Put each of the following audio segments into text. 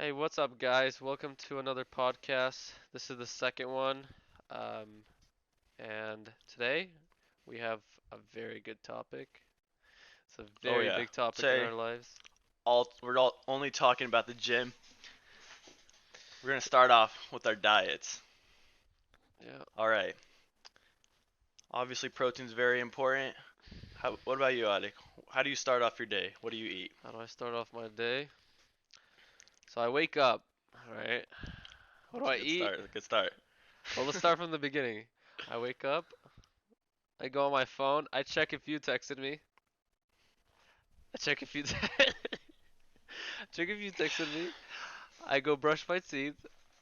Hey, what's up, guys? Welcome to another podcast. This is the second one. Um, and today we have a very good topic. It's a Oh very yeah. big topic in Say our lives. we're all only talking about the gym. We're gonna start off with our diets. Yeah. All right. Obviously, protein's very important. What about you, Alik? How do you start off your day? What do you eat? How do I start off my day? So I wake up, right? What do It's a I good eat? start. A good start. Well, let's start from the beginning. I wake up, I go on my phone, I check if you texted me. I check if you check if you texted me. I go brush my teeth.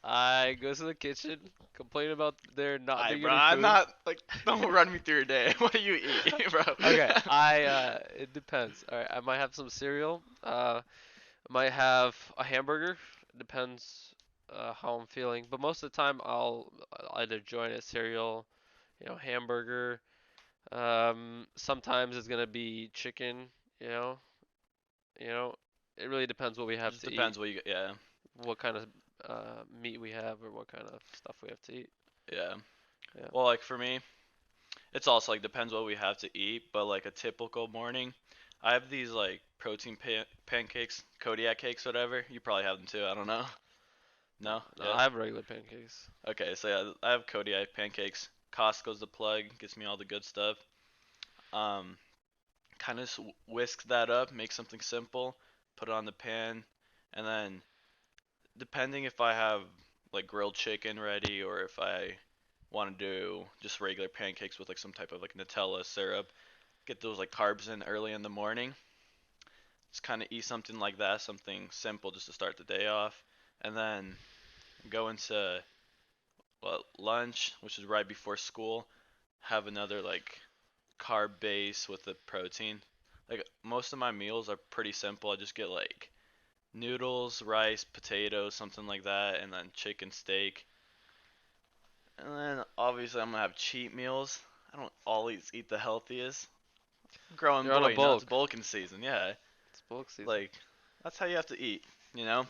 I go to the kitchen, complain about there not I being bro, any I'm food. not like don't run me through your day. What do you eat, bro? Okay, it depends. All right, I might have some cereal. I might have a hamburger. It depends how I'm feeling. But most of the time, I'll either join a cereal, hamburger. Sometimes it's gonna be chicken. You know, you know, it really depends what we It have just to eat, depends what you get. Yeah, what kind of meat we have, or what kind of stuff we have to eat. yeah. Yeah. Well, like for me, it's also like depends what we have to eat. But like a typical morning, I have these like protein pancakes, Kodiak cakes, whatever. You probably have them too. I don't know. No? No, Yeah? I have regular pancakes. Okay, so yeah, I have Kodiak pancakes. Costco's the plug, gets me all the good stuff. Um, kind of whisk that up, make something simple, put it on the pan, and then depending if I have like grilled chicken ready or if I want to do just regular pancakes with like some type of like Nutella syrup, get those like carbs in early in the morning. Just kind of eat something like that, something simple just to start the day off, and then go into lunch, which is right before school, have another like carb base with the protein. Like most of my meals are pretty simple. I just get like noodles, rice, potatoes, something like that, and then chicken steak. And then obviously I'm gonna have cheat meals. I don't always eat the healthiest. Growing You're on a boy, it's bulk. bulking season, yeah. It's bulk season. Like that's how you have to eat, you know?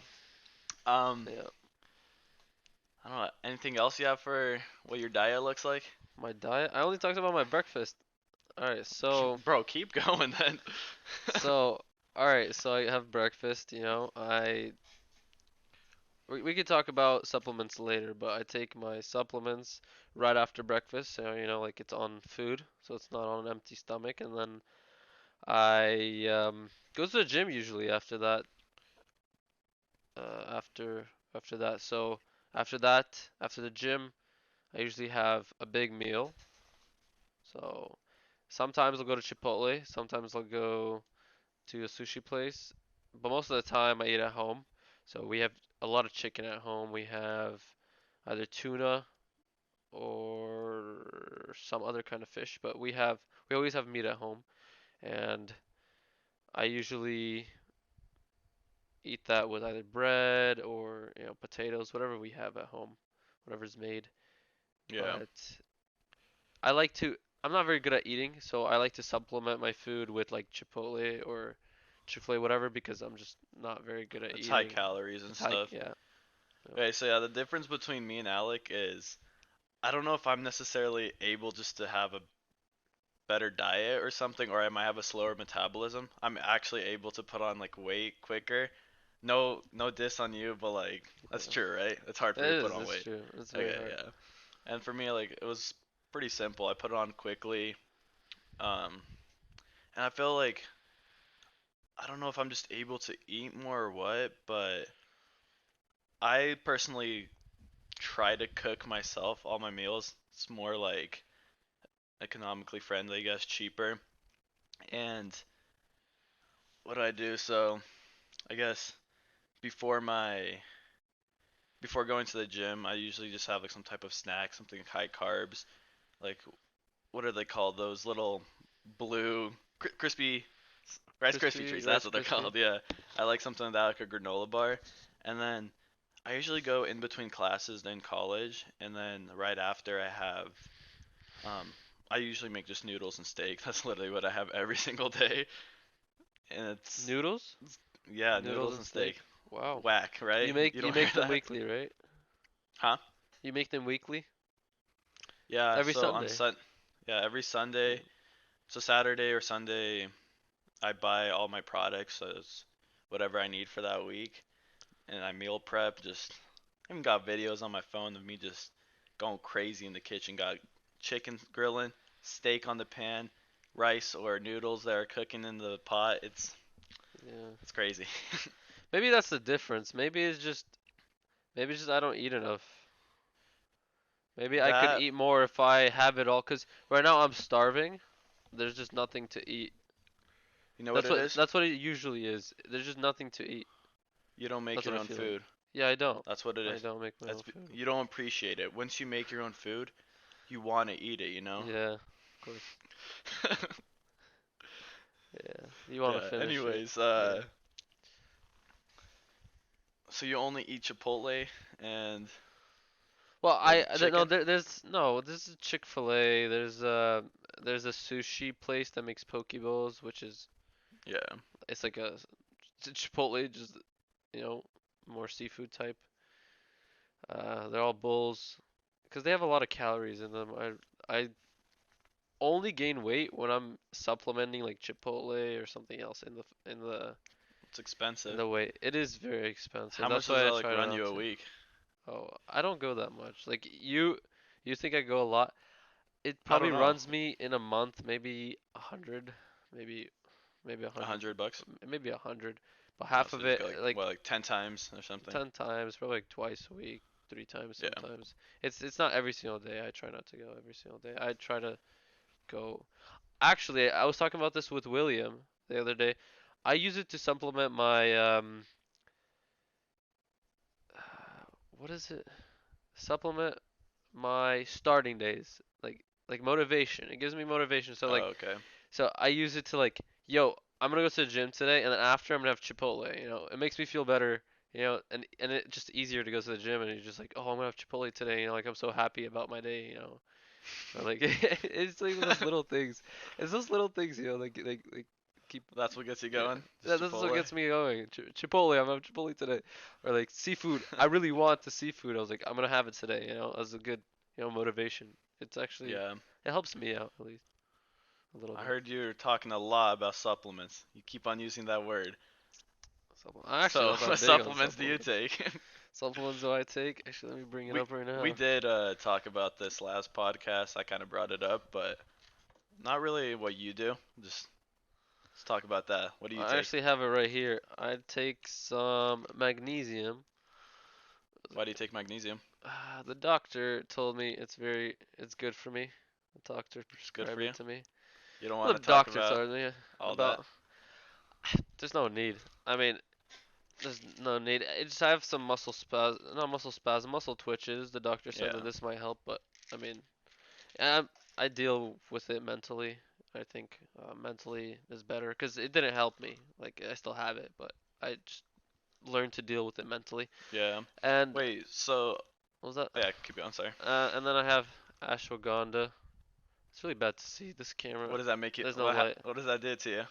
Um, Yeah. I don't know. Anything else you have for what your diet looks like? My diet. I only talked about my breakfast. All right. Bro, keep going then. So, all right. So I have breakfast. We could talk about supplements later, but I take my supplements right after breakfast. So like it's on food, so it's not on an empty stomach. And then I go to the gym usually after that. After that. So after the gym, I usually have a big meal. So sometimes I'll go to Chipotle, sometimes I'll go to a sushi place, but most of the time I eat at home. So we have a lot of chicken at home. We have either tuna or some other kind of fish, but we always have meat at home, and I usually eat that with either bread or potatoes, whatever we have at home, whatever's made. Yeah. But I like to. I'm not very good at eating, so I like to supplement my food with like Chipotle or Chick-fil-A, whatever, because I'm just not very good at It's high eating. calories and It's high, stuff. yeah. Yeah. Okay, so yeah, the difference between me and Alec is I don't know if I'm necessarily able just to have a better diet or something, or I might have a slower metabolism. I'm actually able to put on like weight quicker. No diss on you, but like that's Yeah. true, right? It's hard It for you to put is. on It's weight. true. It's very Okay, hard. yeah. And for me, like it was pretty simple. I put it on quickly, um, and I feel like I don't know if I'm just able to eat more or what, but I personally try to cook myself all my meals. It's more like economically friendly, I guess, cheaper. And what do I do? So I guess before my before going to the gym, I usually just have like some type of snack, something high carbs. Like what are they called? Those little blue crispy Rice Krispie Crispy, treats. That's Rice what they're Krispie. called. Yeah, I like something like that, like a granola bar. And then I usually go in between classes in college, and then right after I have Um, I usually make just noodles and steak. That's literally what I have every single day. And it's Noodles? yeah, Noodles noodles and and steak? steak. Wow. whack, right? You You don't hear make them that? weekly, right? Huh? You make them weekly Yeah, every so Sunday. yeah, every Sunday, so Saturday or Sunday, I buy all my products, so it's whatever I need for that week, and I meal prep. I even got videos on my phone of me just going crazy in the kitchen. Got chicken grilling, steak on the pan, rice or noodles that are cooking in the pot. Yeah. It's crazy. Maybe that's the difference. Maybe it's just I don't eat enough. Maybe I could That eat more if I have it all. Cause right now I'm starving. There's just nothing to eat. you know what it is? That's what it usually is. There's just nothing to eat. You don't make That's what your I own feel like. food. Yeah, I don't. That's what it I is. don't make my own food. You don't appreciate it. Once you make your own food, you want to eat it, you know? Yeah, of course. Yeah, you want to Yeah, finish it. anyways, Yeah. so you only eat Chipotle and Well, and chicken? there's no this is Chick-fil-A. There's a sushi place that makes poke bowls, which is Yeah. it's like it's a Chipotle, just you know more seafood type. They're all bowls because they have a lot of calories in them. I only gain weight when I'm supplementing like Chipotle or something else It's in expensive. the weight. It is very expensive. How much That's does why that I like try run not you a to. week? Oh, I don't go that much. Like you think I go a lot? It I probably don't know. runs me in a month maybe 100, maybe maybe a A hundred, hundred bucks? maybe 100. But Oh, half so of just it go like like what, like 10 times or something? 10 times, probably like twice a week, 3 times Yeah. sometimes. It's not every single day. I try not to go every single day. I try to go. Actually, I was talking about this with William the other day. I use it to supplement my what is it? Supplement my starting days. Like motivation. It gives me motivation. So like Oh, okay. so I use it to like, yo, I'm gonna go to the gym today, and then after I'm gonna have Chipotle. It makes me feel better. And it's just easier to go to the gym, and you're just like, oh, I'm gonna have Chipotle today. Like I'm so happy about my day. Or like it's like those little things. It's those little things, like keep. That's what gets you Yeah, going? Just this is what Chipotle? gets me going. Chipotle, I'm gonna have Chipotle today. Or like seafood. I really want the seafood. I was like, I'm gonna have it today. As a good, motivation. It's actually Yeah. it helps me out at least a little I bit. heard you were talking a lot about supplements. You keep on using that word. I'm actually So, not that what big on supplements do you supplements. take? Supplements do I take? Actually, let me bring it We up right we now. did talk about this last podcast. I kind of brought it up, but not really what you do. Just let's talk about that. What do you I take? actually have it right here. I take some magnesium. Why do you take magnesium? The doctor told me it's good for me. The doctor It's good for prescribed you. it to me. You don't want Well, to the talk doctor about told me all that. about. There's no need. I mean, there's no need. I have some not muscle spasm, muscle twitches. The doctor said Yeah. that this might help, but I mean, I, I deal with it mentally. I think mentally is better because it didn't help me. Like I still have it, but I just learned to deal with it mentally. Yeah. And Wait. So what was that? yeah, keep going. Sorry. And then I have ashwagandha. It's really bad to see this camera. What does that make you? There's no light. What does that do to you?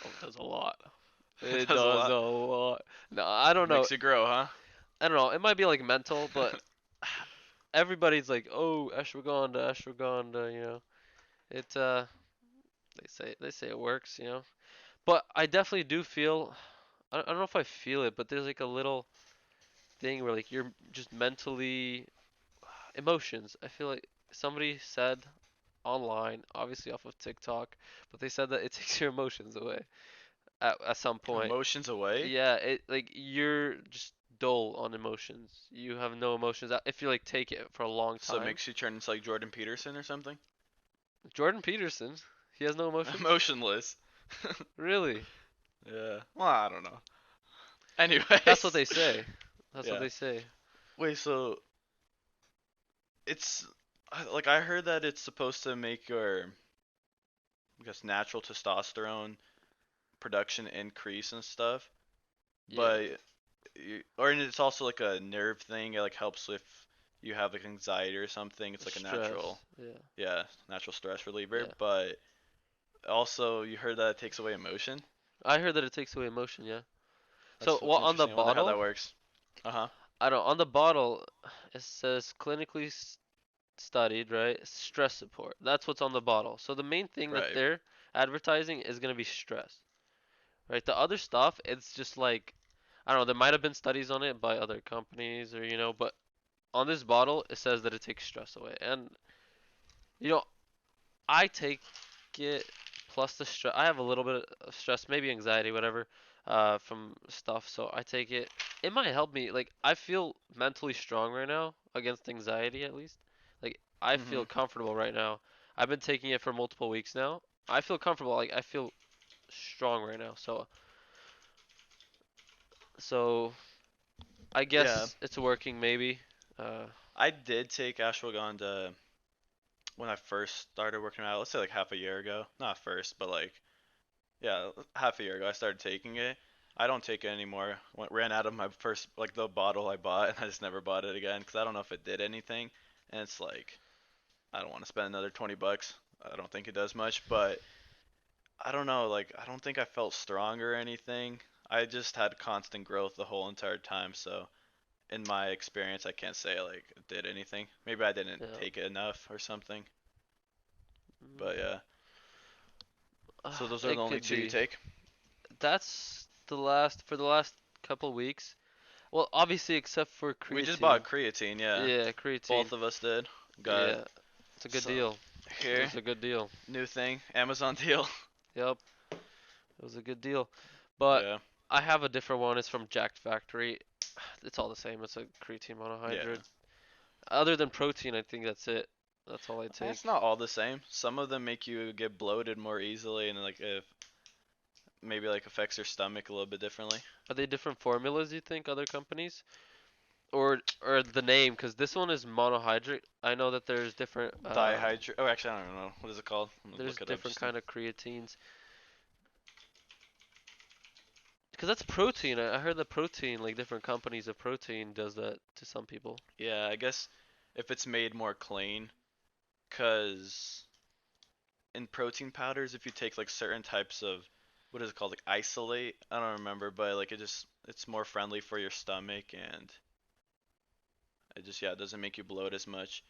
Oh, it does a lot. It It does a does lot. a lot. No, I don't know. Makes you grow, huh? I don't know. It might be like mental, but everybody's like, "Oh, ashwagandha, ashwagandha." It they say it works. But I definitely do feel. I don't know if I feel it, but there's like a little thing where like you're just mentally emotions. I feel like somebody said online, obviously off of TikTok, but they said that it takes your emotions away at some point. Emotions away. Yeah, it like you're just dull on emotions. You have no emotions if you like take it for a long So it time. makes you turn into like Jordan Peterson or something. Jordan Peterson, he has no emotions? Emotionless. Really? Yeah. Well, I don't know. That's what Anyways. they say. That's what Yeah. they say. Wait. So it's like I heard that it's supposed to make your, I guess, natural testosterone production increase and stuff, Yeah. but or it's also like a nerve thing. It like helps if you have like anxiety or something. It's like a natural, Stress. Yeah. yeah, natural stress reliever. Yeah. But also, you heard that it takes away emotion. I heard that it takes away emotion, yeah. So, That's well, on the interesting. I wonder how that bottle, works. Uh huh. I don't. On the bottle, it says clinically studied, right? Stress support. That's what's on the bottle. So the main thing that Right. they're advertising is gonna be stress, right? The other stuff, it's just like, I don't know. There might have been studies on it by other companies, or but on this bottle, it says that it takes stress away, and you know, I take it plus the stress. I have a little bit of stress, maybe anxiety, whatever, from stuff. So I take it. It might help me. Like I feel mentally strong right now against anxiety, at least. Like I feel Mhm. comfortable right now. I've been taking it for multiple weeks now. I feel comfortable. Like I feel strong right now. So I Yeah. guess it's working maybe. Uh, I did take ashwagandha when I first started working out. Let's say like half a year ago. Not first, but like yeah, half a year ago I started taking it. I don't take it anymore. Ran out of my first like the bottle I bought, and I just never bought it again because I don't know if it did anything. And it's like I don't want to spend another 20 bucks. I don't think it does much, but I don't know. Like I don't think I felt stronger or anything. I just had constant growth the whole entire time. So in my experience, I can't say like it did anything. Maybe I didn't yeah. take it enough or something. Mm, But yeah. So those are the it only could two you be. take? That's the last for the last couple weeks. Well, obviously, except for We just bought creatine. creatine, yeah. Yeah, creatine. Both of us did. Got Yeah, it's a good some deal. It here. was a good deal. New thing. Amazon deal. Yep, it was a good deal. But Yeah. I have a different one. It's from Jacked Factory. It's all the same. It's a creatine Yeah. monohydrate. Other than protein, I think that's it. That's all I take. It's not all the same. Some of them make you get bloated more easily and like if maybe like affects your stomach a little bit differently. Are they different formulas, you think, other companies? Or the name? Because this one is monohydrate. I know that there's different Dihydrate. Oh, actually, I don't know. What is it called? I'm gonna there's look it up different just to. kind of creatines. Because that's protein. I heard that protein, like different companies of protein, does that to some people. Yeah, I guess if it's made more clean, cause in protein powders, if you take like certain types of what is it called, like isolate? I don't remember, but like it's more friendly for your stomach and it just yeah, it doesn't make you bloat as much.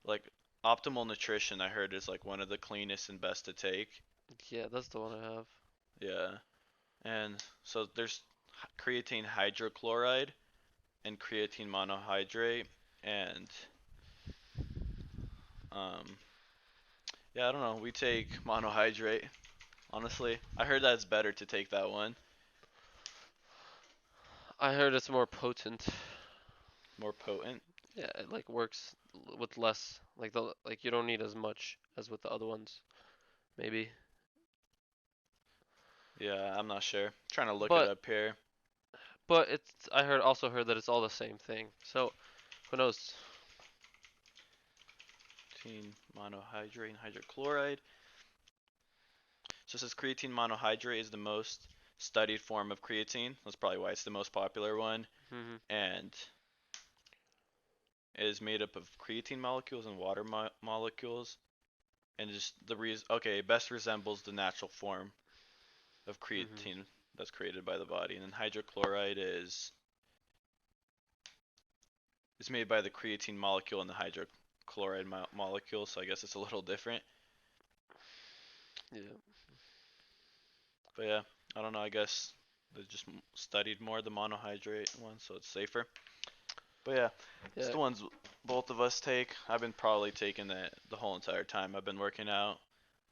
Like optimal nutrition, I heard is like one of the cleanest and best to take. Yeah, that's the one I have. Yeah, and so there's creatine hydrochloride and creatine monohydrate, and um, yeah, I don't know. We take monohydrate. Honestly, I heard that it's better to take that one, I heard it's more potent. more potent. Yeah, it like works with less. Like you don't need as much as with the other ones, maybe. Yeah, I'm not sure. Trying to look it But up here. it's I heard that it's all the same thing. So who knows? Creatine monohydrate and hydrochloride. So it says creatine monohydrate is the most studied form of creatine. That's probably why it's the most popular one, Hmm. and it is made up of creatine molecules and water molecules, and just the reason. Okay, it best resembles the natural form of Hmm. creatine that's created by the body, and then hydrochloride is made by the creatine molecule and the hydrochloride molecule. So I guess it's a little different. Yeah. But yeah, I don't know. I guess they just studied more the monohydrate one, so it's safer. But yeah, it's Yeah. the ones both of us take. I've been probably taking that the whole entire time I've been working out.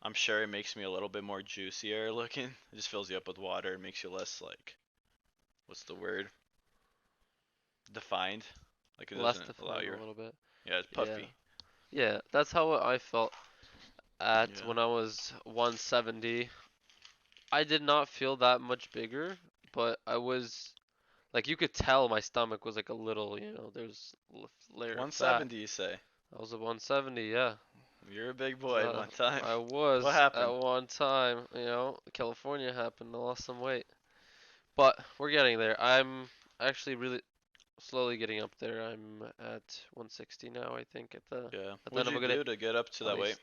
I'm sure it makes me a little bit more juicier looking. It just fills you up with water. It makes you less like, what's the word? Defined. Like it Less doesn't allow defined a your, little bit. yeah, it's Yeah. puffy. Yeah, that's how I felt at Yeah. when I was 170. I did not feel that much bigger, but I was like you could tell my stomach was like a little, there's layer of fat. 170 you say? I was at 170, yeah. You're a big boy one time. I What was at happened? one time, California happened. I lost some weight, but we're getting there. I'm actually really slowly getting up there. I'm at 160 now, I think, Yeah. at the end What'd of you a good day, do to get up to at that weight? least.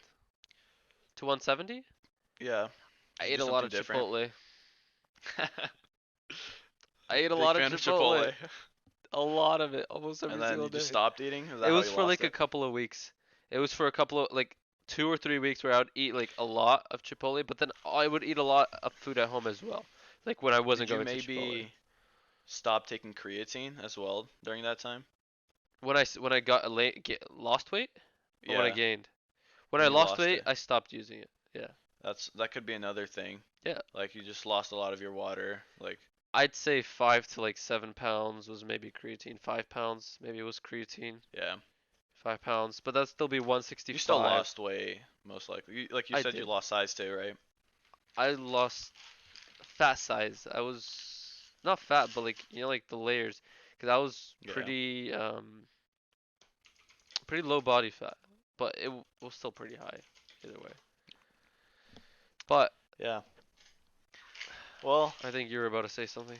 To 170? Yeah. I Did you ate do a lot something of different? Chipotle. I ate a Big lot of fan of Chipotle. Chipotle. A lot of it, almost And every then single you just day. stopped eating? Is that It how was you for lost like a it? couple of weeks. It was for a couple of like 2 or 3 weeks where I would eat like a lot of Chipotle, but then I would eat a lot of food at home as well. Like when I wasn't Did you going to Chipotle. maybe stop taking creatine as well during that time? When I got lost weight or when I Yeah, gained. When I when you lost lost weight, it. I stopped using it. Yeah. That could be another thing. Yeah. Like you just lost a lot of your water. Like I'd say 5 to like 7 pounds was maybe creatine. 5 pounds maybe it was creatine. yeah, 5 pounds, but that'd still be you still 165. lost weight most likely. Like you I said, you did. lost size too, right? I lost fat size. I was not fat, but like like the layers, because I was Yeah, pretty low body fat, but was still pretty high either way. But yeah. Well, I think you were about to say something.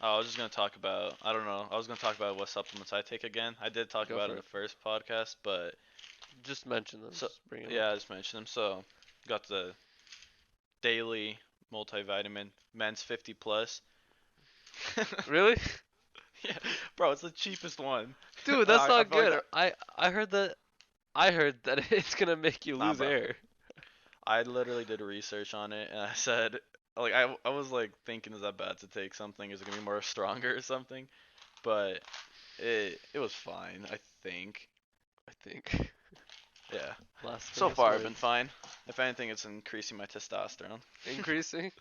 I was just gonna talk about. I don't know. I was gonna talk about what supplements I take again. I did talk Go about it for in the it. first podcast, but Just mention them. so Just bring them up. yeah, I just mentioned them. So got the daily multivitamin, men's 50 plus. Really? Yeah, bro, it's the cheapest one. Dude, that's I not feel like good. I heard that it's gonna make you nah, lose bro. air. I literally did research on it, and I said, like, I was like thinking, is that bad to take something? Is it gonna be more stronger or something? But it was fine, I think. I think. Yeah. So Blasphemous far, I've been words. fine. If anything, it's increasing my testosterone. Increasing?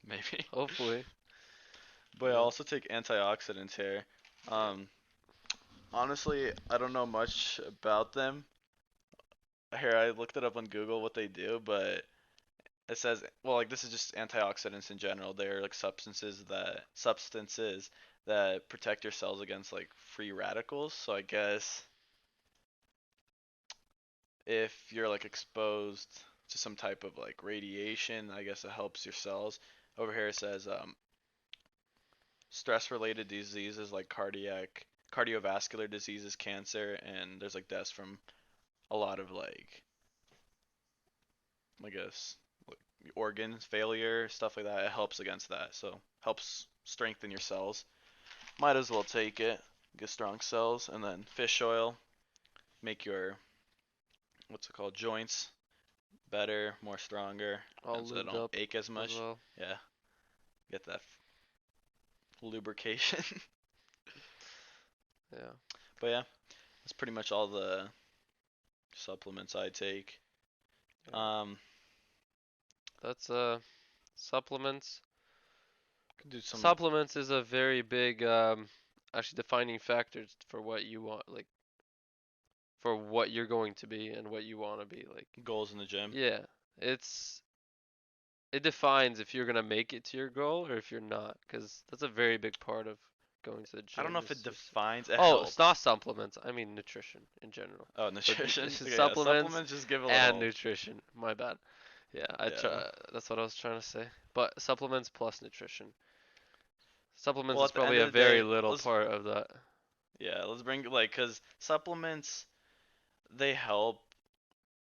Maybe. Hopefully. But I Yeah. also take antioxidants here. Um, Honestly, I don't know much about them. Here, I looked it up on Google what they do, but it says, well, like this is just antioxidants in general. They're like substances that protect your cells against like free radicals. So I guess if you're like exposed to some type of like radiation, I guess it helps your cells. Over here it says stress-related diseases like cardiovascular diseases, cancer, and there's like deaths from a lot of like I guess like organs failure, stuff like that. It helps against that. So helps strengthen your cells. Might as well take it. Get strong cells, and then fish oil make your what's it called joints better, more stronger, All and so they lubed don't up ache as as much. well. Yeah, get that lubrication. Yeah. But yeah, that's pretty much all the supplements I take. Yeah. Um, That's supplements. could do some. Supplements is a very big actually defining factor for what you want, like for what you're going to be and what you want to be like. Goals in the gym. Yeah. It's it defines if you're gonna make it to your goal or if you're not, because that's a very big part of going to the I don't gym. know if it Is just defines. It oh, it's not helps. supplements. I mean nutrition in general. Oh, But nutrition. Okay, yeah, supplements supplements just give a and little. nutrition. My bad. Yeah, I Yeah. try. That's what I was trying to say. But supplements plus nutrition. Supplements Well, is at the probably end a of the very day, little let's part of that. let's bring like cause supplements they help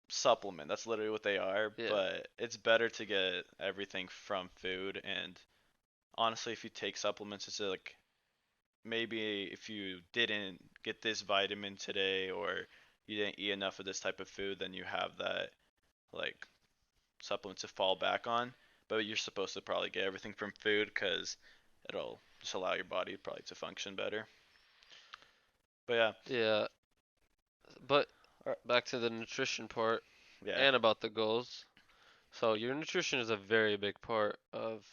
supplement. That's literally what they are. Yeah. But it's better to get everything from food. And honestly, if you take supplements, it's like maybe if you didn't get this vitamin today or you didn't eat enough of this type of food, then you have that like supplement to fall back on. But you're supposed to probably get everything from food because it'll just allow your body probably to function better. But yeah, Yeah. But Alright. back to the nutrition part Yeah, and about the goals. So your nutrition is a very big part of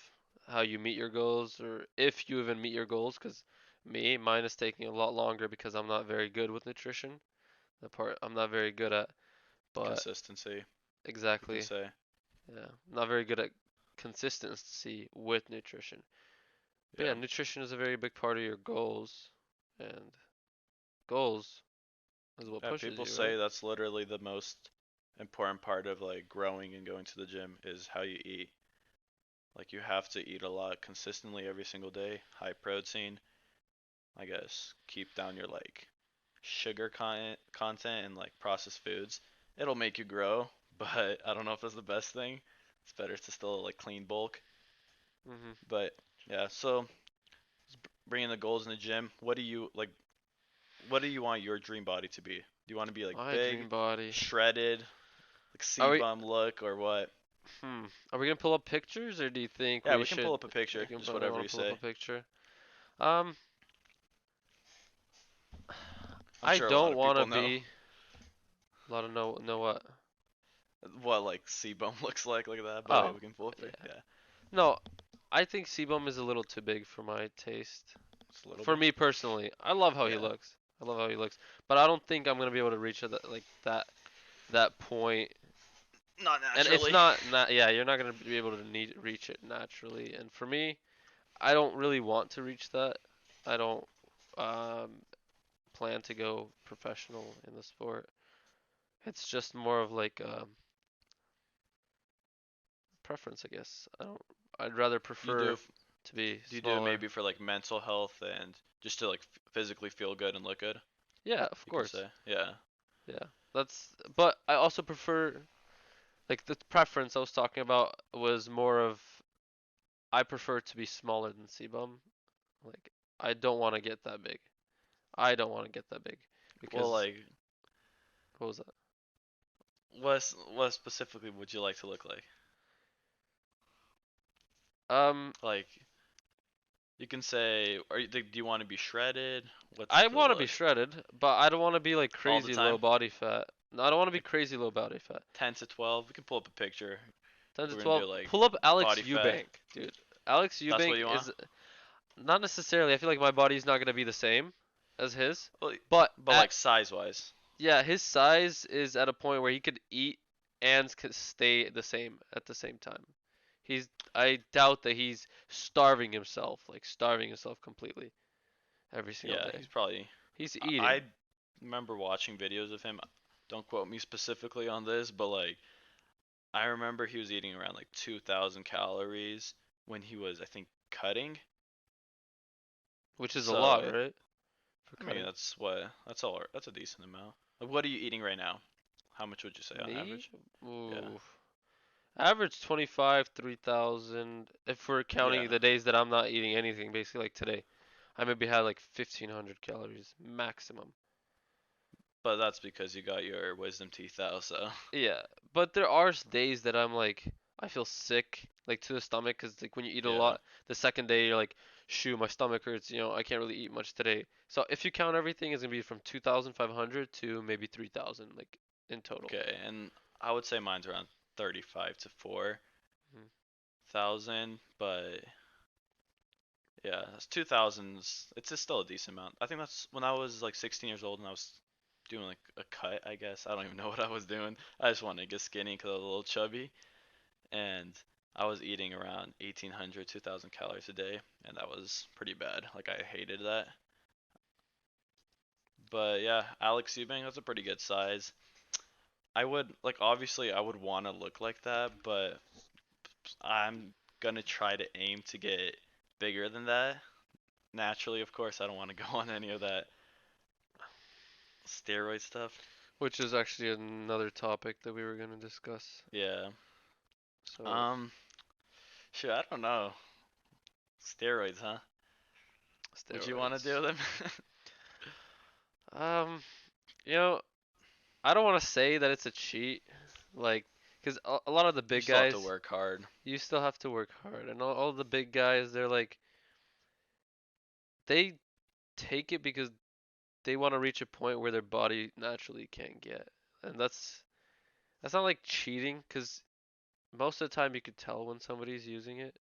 how you meet your goals or if you even meet your goals, because mine is taking a lot longer because I'm not very good with nutrition. The part I'm not very good at, but consistency, you can exactly, say. yeah, I'm not very good at consistency with nutrition. But yeah, Yeah. nutrition is a very big part of your goals, and goals is what Yeah, pushes people you, right? say that's literally the most important part of like growing and going to the gym is how you eat. Like you have to eat a lot consistently every single day, high protein. I guess keep down your like sugar content and like processed foods. It'll make you grow, but I don't know if that's the best thing. It's better to still like clean bulk. Mhm. But yeah, so bringing the goals in the gym, what do you like? What do you want your dream body to be? Do you want to be like My big, dream body. shredded, like Are we? C-bum look, or what? Are we gonna pull up pictures, or do you think Yeah, we we can pull should? up a picture, We can just probably whatever want you to pull up a say. picture. Um, I'm I sure a lot don't of want to people know be. A lot of know what? what like C-bum looks like. Look at that. But yeah, Oh, we can pull up there. yeah. Yeah, No, I think Sebum is a little too big for my taste. just a little For bit. me personally, I love how he Yeah, looks. I love how he looks, but I don't think I'm gonna be able to reach that point. not And it's naturally. not yeah, you're not gonna be able to reach it naturally. And for me, I don't really want to reach that. I don't um, plan to go professional in the sport. It's just more of like preference, I guess. I don't. I'd rather You do prefer to be do you do it smaller. maybe for like mental health and just to like physically feel good and look good? Yeah, of You can course. say. Yeah. Yeah, that's. But I also prefer like the preference I was talking about was more of I prefer to be smaller than Sebum. Like I don't want to get that big. I don't want to get that big Well, because like what was that? what specifically would you like to look like? Um, Like you can say, do you want to be shredded? What's I the want to be look? shredded, but I don't want to be like All the crazy low time? body fat. No, I don't want to be Like crazy low body fat. 10 to 12? We can pull up a picture. 10 If to we're gonna 12. do like Pull up Alex body fat. Eubank, dude. Alex That's what Eubank you want? is not necessarily. I feel like my body's not gonna be the same as his, Well, but but at like size wise. yeah, his size is at a point where he could eat and could stay the same at the same time. He's I doubt that he's starving himself completely every single Yeah, day. he's probably. He's I eating, remember watching videos of him. Don't quote me specifically on this, but like I remember he was eating around like 2,000 calories when he was, I think, cutting. which is a lot, So right? For I mean, cutting. that's all. That's a decent amount. Like, what are you eating right now? How much would you say on Me? average? Yeah. Ooh. Average 25, 3,000. If we're Yeah. counting the days that I'm not eating anything, basically like today, I maybe had like 1,500 calories maximum. But that's because you got your wisdom teeth out, so. Yeah, but there are days that I'm like, I feel sick, like to the stomach, because like when you eat a Yeah. lot, the second day you're like, shoot, my stomach hurts, I can't really eat much today. So if you count everything, it's gonna be from 2,500 to maybe 3,000, like in total. Okay, and I would say mine's around 35 to Mhm. 4,000, but yeah, that's 2,000. It's just still a decent amount. I think that's when I was like 16 years old and I was doing like a cut, I guess. I don't even know what I was doing. I just wanted to get skinny because I was a little chubby, and I was eating around 1,800, 2,000 calories a day, and that was pretty bad. Like I hated that. But yeah, Alex Eubank, that's a pretty good size. I would like obviously I would want to look like that, but I'm gonna try to aim to get bigger than that. Naturally, of course, I don't want to go on any of that steroid stuff. Which is actually another topic that we were gonna discuss. Yeah. So Um. Shit, I don't know. Steroids, huh? Would you want to steroids. do them? Um, you know, I don't want to say that it's a cheat, like, because a lot of the You big still have to guys, work hard. you still have to work hard, and all the big guys, they're like, they take it because they want to reach a point where their body naturally can't get, and that's not like cheating, because most of the time you could tell when somebody's using it.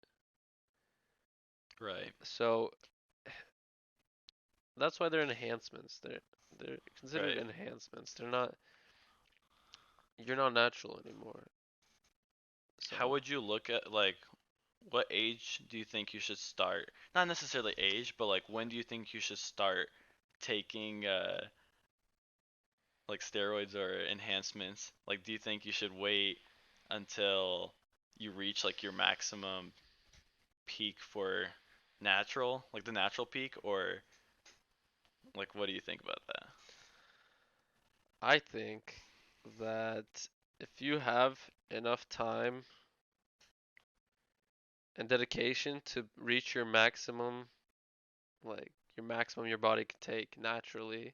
Right. So that's why they're enhancements. They're considered Right. enhancements. They're not. You're not natural anymore. How So would you look at like what age do you think you should start? Not necessarily age, but like when do you think you should start taking like steroids or enhancements? Like do you think you should wait until you reach like your maximum peak for natural, like the natural peak, or like what do you think about that? I think that if you have enough time and dedication to reach your maximum like your maximum your body can take naturally,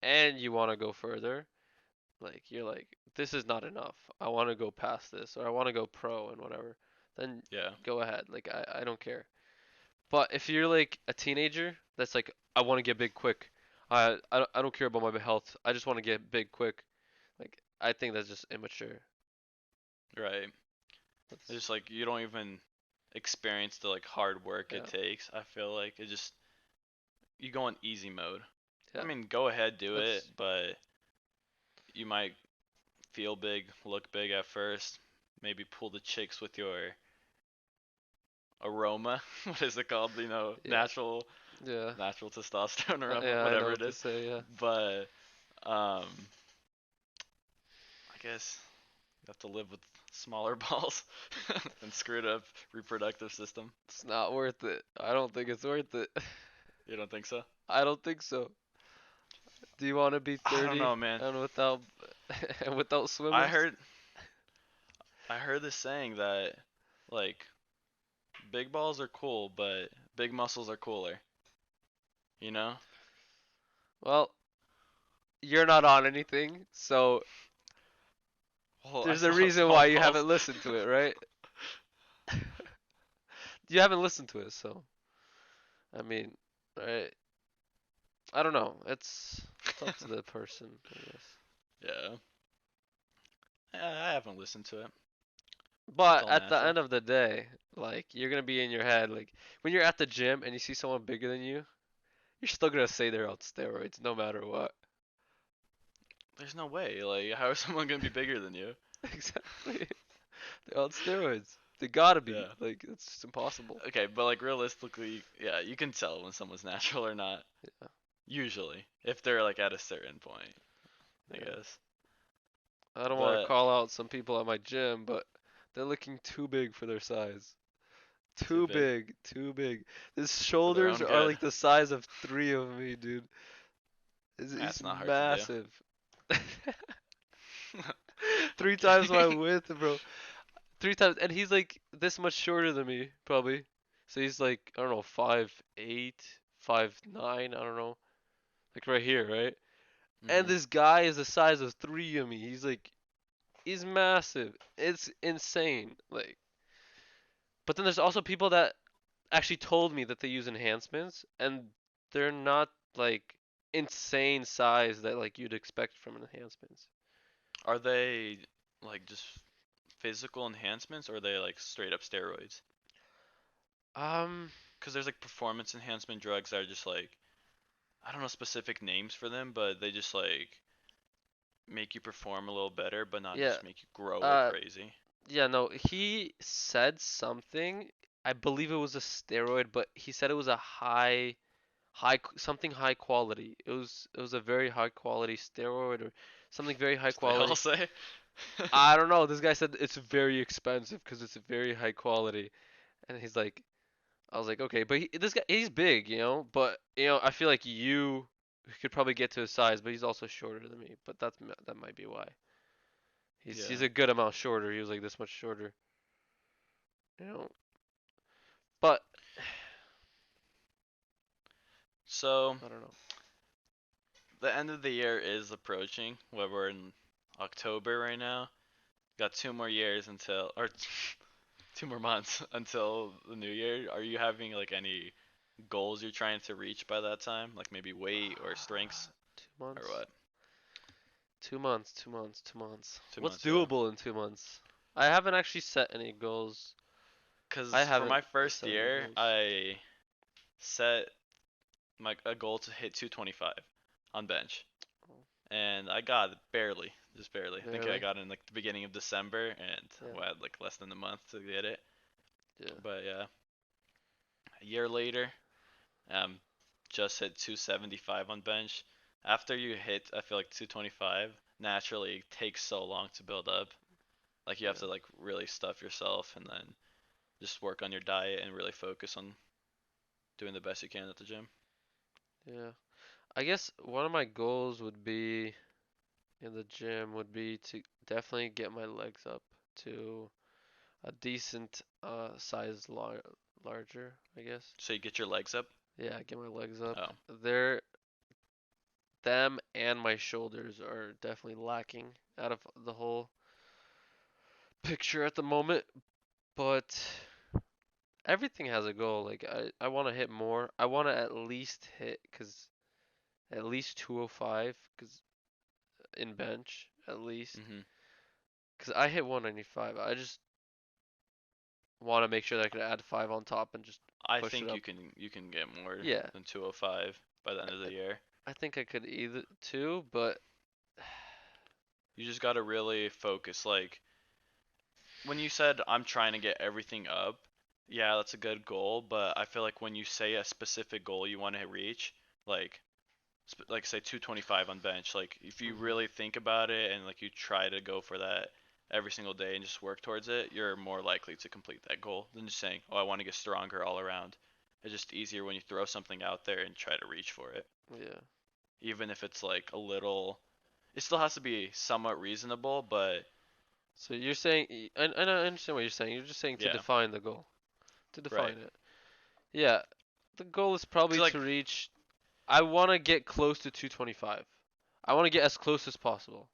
and you want to go further, like you're like, this is not enough. I want to go past this, or I want to go pro and whatever. Then Yeah. go ahead. Like I don't care. But if you're like a teenager that's like, I want to get big quick. I don't care about my health. I just want to get big quick. Like I think that's just immature. Right. It's That's just like you don't even experience the like hard work it yeah, takes. I feel like it just you go in easy mode. I yeah. mean, go ahead, do it, That's but you might feel big, look big at first. Maybe pull the chicks with your aroma. What is it called? yeah, Natural yeah. natural testosterone aroma, Yeah, I know whatever what it to is. say. Yeah. But I guess you have to live with smaller balls and screwed up reproductive system. It's not worth it. I don't think it's worth it. You don't think so? I don't think so. Do you want to be I don't 30 know, man. and without and without I swimmers? heard I heard this saying that like big balls are cool, but big muscles are cooler. You know? Well, you're not on anything, so Well, I there's a still have reason small why you balls. haven't listened to it, right? You haven't listened to it, so I mean, right? I don't know. It's up to the person, I guess. Yeah. Yeah, I haven't listened to it. It's But all at the natural. end of the day, like you're gonna be in your head, like when you're at the gym and you see someone bigger than you, you're still gonna say they're on steroids no matter what. There's no way. Like, how is someone gonna be bigger than you? Exactly. They're on steroids. They gotta be. Yeah. Like it's just impossible. Okay, but like realistically, yeah, you can tell when someone's natural or not. Yeah. Usually, if they're like at a certain point, I Yeah. guess. I don't want to But call out some people at my gym, but they're looking too big for their size. too Too big big, too big. His for their shoulders own are good. like the size of three of me, dude. He's That's not hard to do. massive. Three times my Okay. width, bro. Three times, and he's like this much shorter than me, probably. So he's like, I don't know, 5'8", 5'9", I don't know, like right here, right? And Mhm. this guy is the size of three of me. He's massive. It's insane. Like, but then there's also people that actually told me that they use enhancements, and they're not like insane size that like you'd expect from enhancements. Are they like just physical enhancements or are they like straight up steroids? Um, Because there's like performance enhancement drugs that are just like I don't know specific names for them, but they just like make you perform a little better, but not yeah. just make you grow like Uh, crazy. Yeah, no, he said something. I believe it was a steroid, but he said it was a something high quality. It was a very high quality steroid or something very high They all quality. say. I don't know. This guy said it's very expensive because it's very high quality, and he's like, I was like, okay, but this guy he's big, but I feel like you could probably get to his size, but he's also shorter than me. But that might be why. He's Yeah. a good amount shorter. He was like this much shorter, you know. But So I don't know. the end of the year is approaching. Well, we're in October right now. Got 2 more years until, or 2 more months until the new year. Are you having like any goals you're trying to reach by that time? Like maybe weight or strengths 2 months. or what? 2 months. 2 months. 2 months. Two What's months, yeah. doable in 2 months? I haven't actually set any goals. I Cause for haven't my first set any year, goals. I set my a goal to hit 225 on bench, Oh, and I got it barely, just barely. I think I barely. got it in like the beginning of December, and Yeah. I had like less than a month to get it. Yeah. But yeah, a year later, um, just hit 275 on bench. After you hit, I feel like 225 naturally takes so long to build up. Like you have Yeah. to like really stuff yourself and then just work on your diet and really focus on doing the best you can at the gym. Yeah. I guess one of my goals would be in the gym would be to definitely get my legs up to a decent size larger, I guess. So you get your legs up. Yeah, get my legs up. Oh, They're them and my shoulders are definitely lacking out of the whole picture at the moment. But everything has a goal. Like I want to hit more. I want to at least hit cause at least 205 cause in bench at least mhm. cause I hit 195. I just want to make sure that I can add 5 on top and just I push it think up. you can get more Yeah. than 205 by the end of I, the year. I think I could either too, but You just gotta really focus. Like when you said I'm trying to get everything up, yeah, that's a good goal. But I feel like when you say a specific goal you want to reach, like like say 225 on bench, like if you mhm, really think about it and like you try to go for that every single day and just work towards it, you're more likely to complete that goal than just saying, "Oh, I want to get stronger all around." It's just easier when you throw something out there and try to reach for it, yeah. even if it's like a little. It still has to be somewhat reasonable, but So you're saying, and I understand what you're saying. You're just saying to yeah, define the goal, to right. define it. Yeah, the goal is Cause probably like, to reach. I want to get close to 225. I want to get as close as possible.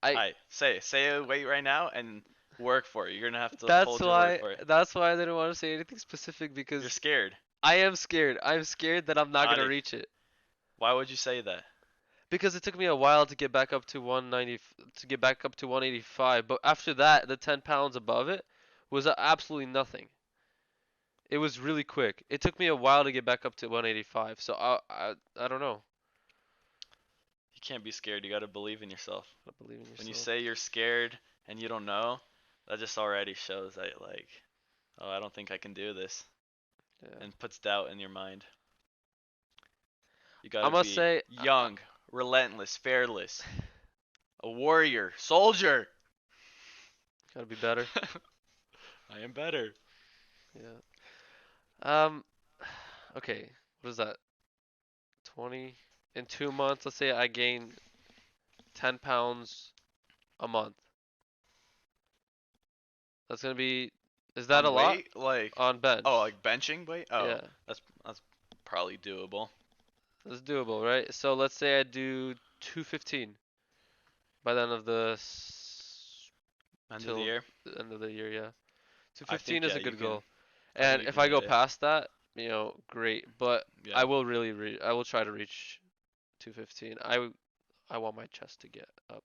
I. I say a weight right now and work for it. You're gonna have to That's hold your word why. for it. That's why I didn't want to say anything specific You're because scared, I am scared. I'm scared that I'm not gonna Alik. reach it Why would you say that? because it took me a while to get back up to 190, to get back up to 185. But after that, the 10 pounds above it was absolutely nothing. It was really quick. It took me a while to get back up to 185. So I don't know. You can't be scared. You gotta believe in yourself. I believe in When you yourself. say you're scared and you don't know, that just already shows that like, oh, I don't think I can do this, Yeah. and puts doubt in your mind. You I gotta must be say, young, relentless, fearless, a warrior, soldier. gotta be better. I am better. Yeah. Um. Okay. What is that? 20 in 2 months. Let's say I gain 10 pounds a month. That's gonna be. Is that a On lot weight, like, on oh, bench? like benching weight. Oh, Yeah. that's probably doable. That's doable, right? So let's say I do 215 by the end of the End of the till year. the end of the year. Yeah. I 215 think is yeah, a you good can. goal. I think And you if can I hit go it. past that, great. But Yeah. I will I will try to reach 215. I want my chest to get up.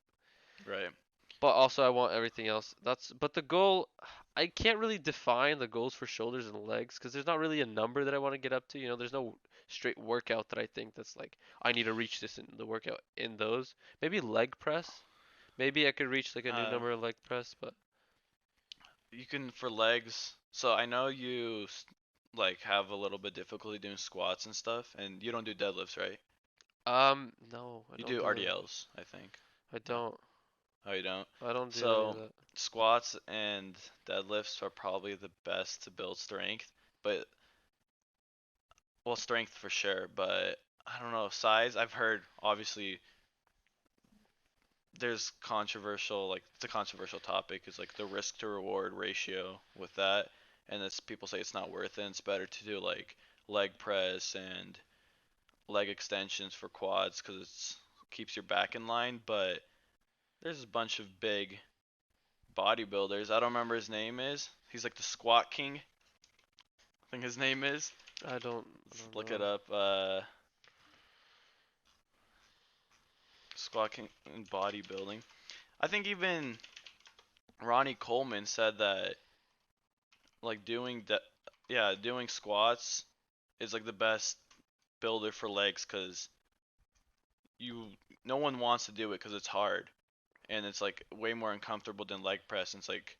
Right. But also I want everything else. But the goal, I can't really define the goals for shoulders and legs because there's not really a number that I want to get up to. There's no straight workout that I think that's like I need to reach this in the workout in those. Maybe leg press. Maybe I could reach like a new Uh, number of leg press, but you can for legs. So I know you like have a little bit difficulty doing squats and stuff, and you don't do deadlifts, right? no, I You don't do do any. RDLs, I think. I Yeah. don't. Oh, you don't. I don't do any of So that. squats and deadlifts are probably the best to build strength, but well, strength for sure, but I don't know, size. I've heard obviously there's controversial, like it's a controversial topic is like the risk to reward ratio with that, and it's people say it's not worth it. And it's better to do like leg press and leg extensions for quads because it's keeps your back in line. But there's a bunch of big bodybuilders. I don't remember his name is. He's like the squat king. I think his name is. I Let's don't look it know. up. Squat king in bodybuilding. I think even Ronnie Coleman said that like doing squats is like the best builder for legs because you no one wants to do it because it's hard and it's like way more uncomfortable than leg press. And it's like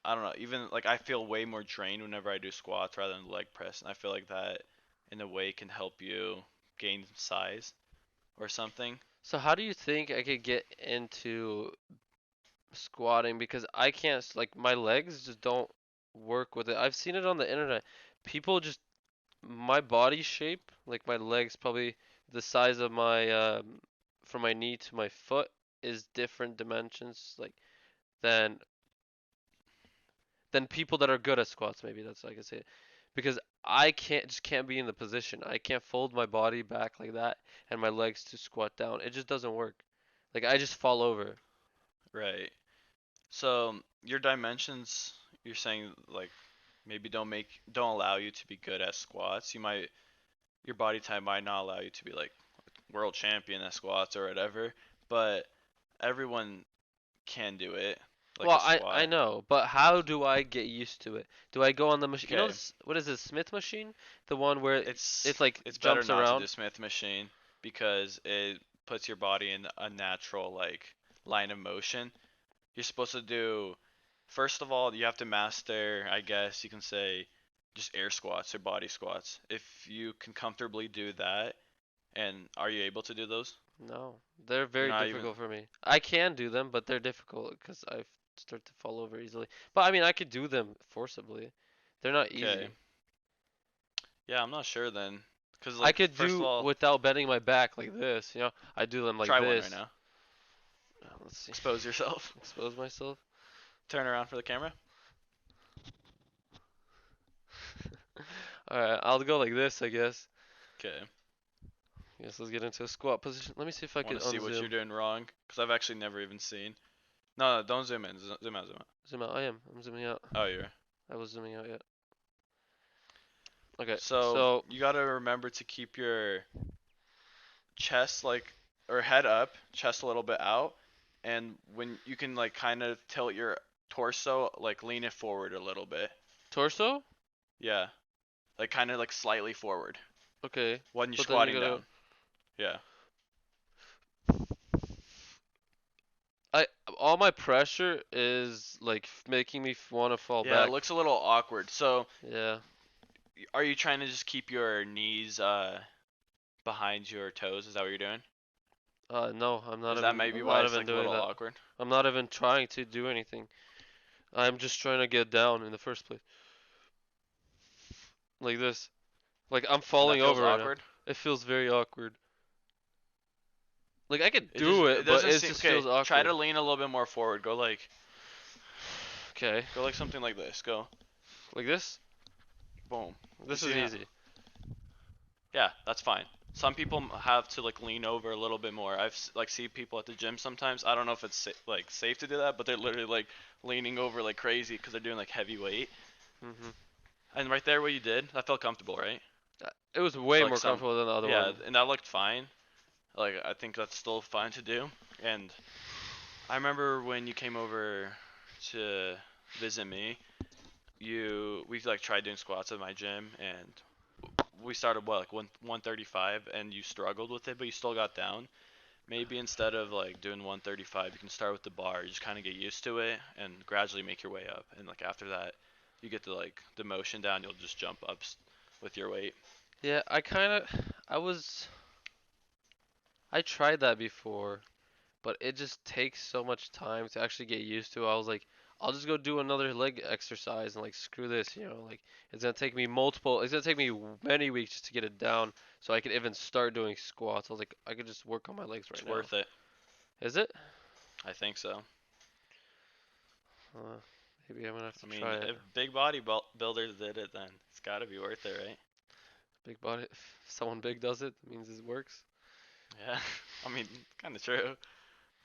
I don't know, even like I feel way more drained whenever I do squats rather than leg press, and I feel like that in a way can help you gain size or something. So how do you think I could get into squatting because I can't like my legs just don't work with it. I've seen it on the internet. People just my body shape, like my legs probably the size of my from my knee to my foot is different dimensions like than people that are good at squats maybe that's like I say. because I can't be in the position. I can't fold my body back like that and my legs to squat down. It just doesn't work. Like I just fall over. Right. So your dimensions, you're saying like maybe don't allow you to be good at squats. Your body type might not allow you to be like world champion at squats or whatever, but everyone can do it, like Well, a I squat. know, but how do I get used to it? Do I go on the machine? You know Okay, this, what is this Smith machine? The one where it's it's like it's better jumps not to do around? Smith machine because it puts your body in a natural like line of motion. You're supposed to do first of all, you have to master, I guess you can say, just air squats or body squats. If you can comfortably do that, and are you able to do those? No, they're You're very not even difficult for me. I can do them, but they're difficult because I start to fall over easily. But I mean, I could do them forcibly. They're not okay. easy. Yeah, I'm not sure then, cause I like could first of do all, without bending my back like this, you know. I do them like try one right this. now. Let's see. Expose yourself. Expose myself. Turn around for the camera. All right, I'll go like this, I guess. Okay. Yes, let's get into a squat position. Let me see if I Want could to see what you're unzoom. doing wrong, cause I've actually never even seen. No, no, don't zoom in. Zoom out, zoom out. Zoom out. I am. I'm zooming out. Oh, you're. I was zooming out yet. Okay, So so you gotta remember to keep your chest like or head up, chest a little bit out, and when you can like kind of tilt your torso, like lean it forward a little bit. torso. Yeah, like kind of like slightly forward Okay, when you're but then you squatting gotta. down. Yeah. I all my pressure is like making me want to fall Yeah, it back. looks a little awkward. So, Yeah. are you trying to just keep your knees behind your toes? Is that what you're doing? No, I'm not Is that even. maybe I'm why not it's even like a doing little that. awkward? I'm not even trying to do anything. I'm just trying to get down in the first place. Like this. Like I'm And that falling feels over right now. awkward? It feels very awkward. Like I could It just do it it, but doesn't it seem just okay. feels Try awkward. to lean a little bit more forward. Okay. Go like something like this. Go. Like this? Boom. You This see is how? easy. Yeah, that's fine. Some people have to like lean over a little bit more. Like see people at the gym sometimes. I don't know if it's like safe to do that, but they're literally like leaning over like crazy because they're doing like heavy weight. Mhm. And right there, what you did, that felt comfortable, right? It was way Like more some, comfortable than the other yeah, one. and that looked fine. Like I think that's still fine to do. And I remember when you came over to visit me, we like tried doing squats at my gym, and we started what like 135, and you struggled with it, but you still got down. Maybe instead of like doing 135, you can start with the bar. You just kind of get used to it and gradually make your way up. And like after that, you get the motion down. You'll just jump up with your weight. Yeah, I was, I tried that before, but it just takes so much time to actually get used to. I was like, I'll just go do another leg exercise and like screw this, you know, like it's gonna take me many weeks just to get it down so I could even start doing squats. I was like, I could just work on my legs right It's now. worth it. Is it? I think so. Uh, Maybe I'm gonna have I to mean, try it. if big body builders did it, then it's got to be worth it, right? Big body. If someone big does it, it means it works. Yeah. I mean, kind of true.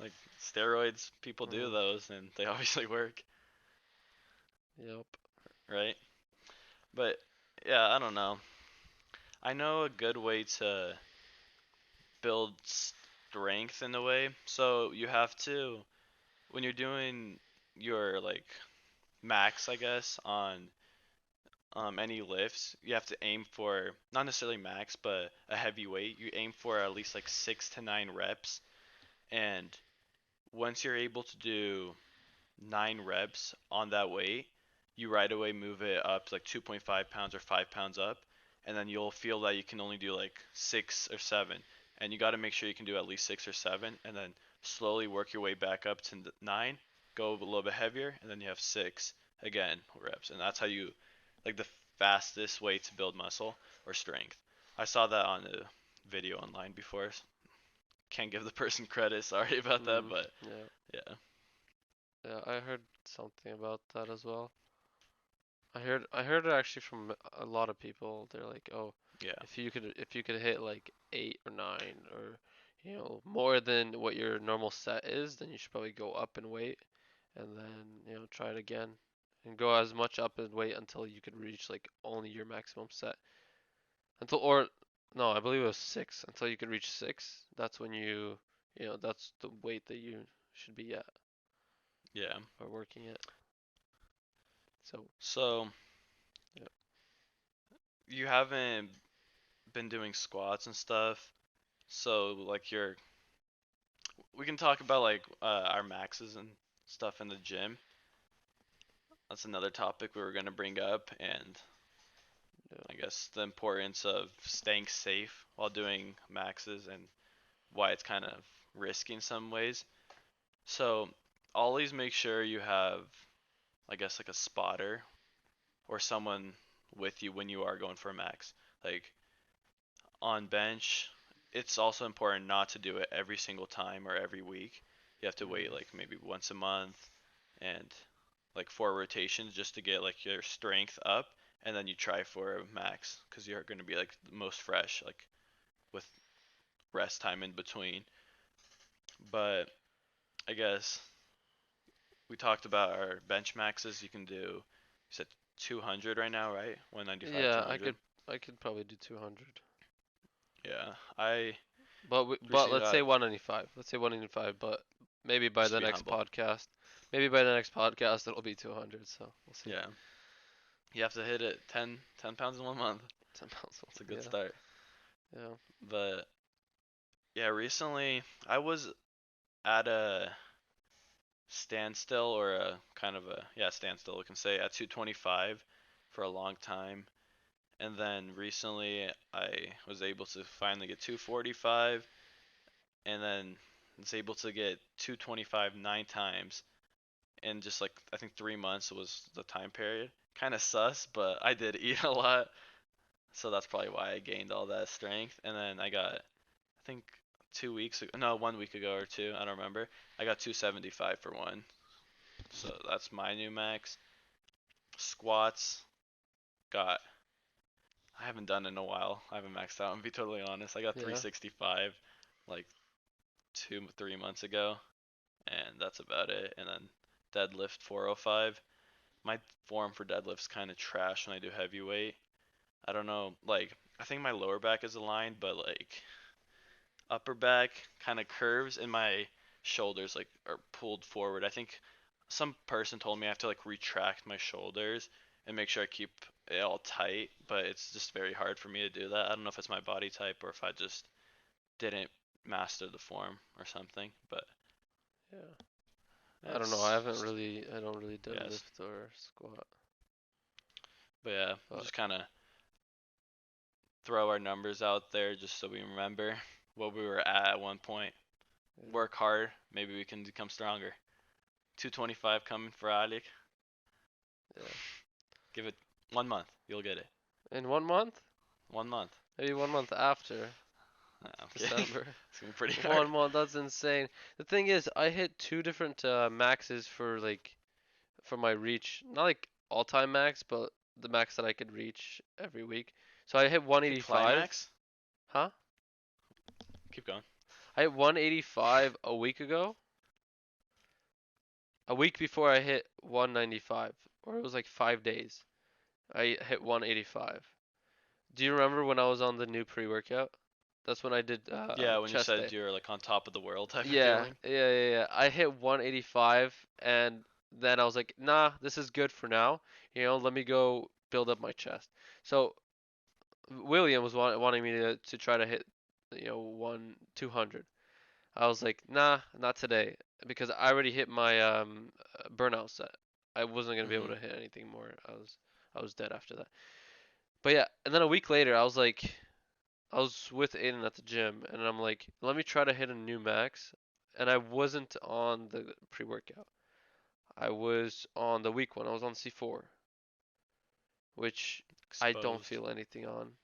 Like steroids, people do Mm, those, and they obviously work, yep. right? But yeah, I don't know. I know a good way to build strength in a way. So you have to when you're doing your like max, I guess, on any lifts, you have to aim for not necessarily max, but a heavy weight. You aim for at least like 6 to 9 reps, and once you're able to do 9 reps on that weight, you right away move it up to like 2.5 pounds or 5 pounds up, and then you'll feel that you can only do like 6 or 7, and you got to make sure you can do at least 6 or 7, and then slowly work your way back up to 9, go a little bit heavier, and then you have 6 again reps, and that's how you like the fastest way to build muscle or strength. I saw that on a video online before. Can't give the person credit, sorry about that, Mm, but yeah. yeah. Yeah, I heard something about that as well. I heard it actually from a lot of people. They're like, oh, Yeah. if you could hit like 8 or 9 or more than what your normal set is, then you should probably go up in weight and then try it again and go as much up in weight until you could reach like only your maximum set until or no, I believe it was 6 until you could reach 6. That's when that's the weight that you should be at Yeah. or working at. So So yeah, you haven't been doing squats and stuff. So like we can talk about like our maxes and stuff in the gym. That's another topic we were gonna bring up, and yeah. I guess the importance of staying safe while doing maxes and why it's kind of risky in some ways. So always make sure you have, I guess, like a spotter or someone with you when you are going for a max. Like on bench, it's also important not to do it every single time or every week. You have to wait Mm, like maybe once a month and like 4 rotations just to get like your strength up, and then you try for a max because you're going to be like the most fresh, like with rest time in between. But I guess we talked about our bench maxes. You can do, you said 200 right now, right? 195, yeah, I 200. could I could probably do 200. Yeah, I But recently let's say got, 195. Let's say 195, but maybe by just to the be next humble. podcast, maybe by the next podcast it'll be 200, so we'll see. Yeah, you have to hit it 10 pounds in 1 month. 10 pounds. It's a good Yeah. start. Yeah. But yeah, recently I was at a standstill or a kind of a, yeah, standstill, we can say, at 225 for a long time. And then recently I was able to finally get 245, and then was able to get 225 9 times in just like I think 3 months was the time period. Kind of sus, but I did eat a lot, so that's probably why I gained all that strength. And then I got, I think 2 weeks ago, no, 1 week ago or two, I don't remember. I got 275 for one, so that's my new max. Squats got, I haven't done in a while. I haven't maxed out, and be totally honest. I got Yeah. 365 like 2 3 months ago, and that's about it. And then deadlift 405. My form for deadlift's kind of trash when I do heavyweight. I don't know, like I think my lower back is aligned, but like upper back kind of curves and my shoulders like are pulled forward. I think some person told me I have to like retract my shoulders and make sure I keep it all tight, but it's just very hard for me to do that. I don't know if it's my body type or if I just didn't master the form or something, but Yeah. I don't know. it's I don't really yes. deadlift or squat, But yeah, but just kind of throw our numbers out there just so we remember what we were at one point. yeah. Work hard, maybe we can become stronger. 225 coming for Alik. Yeah. Give it 1 month, you'll get it. In 1 month? 1 month. Maybe 1 month after I'm kidding. December. It's gonna be pretty hard. 1 month, that's insane. The thing is, I hit two different maxes for like for my reach. Not like all-time max, but the max that I could reach every week. So I hit Hit 185. climax. Huh? Keep going. I hit 185 a week ago. A week before I hit 195, or it was like 5 days. I hit 185. Do you remember when I was on the new pre-workout? That's when I did Yeah, when you chest said day. you're like on top of the world type of Yeah, feeling. yeah, yeah, yeah. I hit 185, and then I was like, nah, this is good for now. Let me go build up my chest. So William was wanting me to try to hit, 200. I was like, nah, not today, because I already hit my burnout set. I wasn't gonna be able Mhm. to hit anything more. I was dead after that. But yeah, and then a week later, I was with Aiden at the gym, and I'm like, let me try to hit a new max. And I wasn't on the pre-workout. I was on the weak one. I was on C4, which I don't Exposed. feel anything on.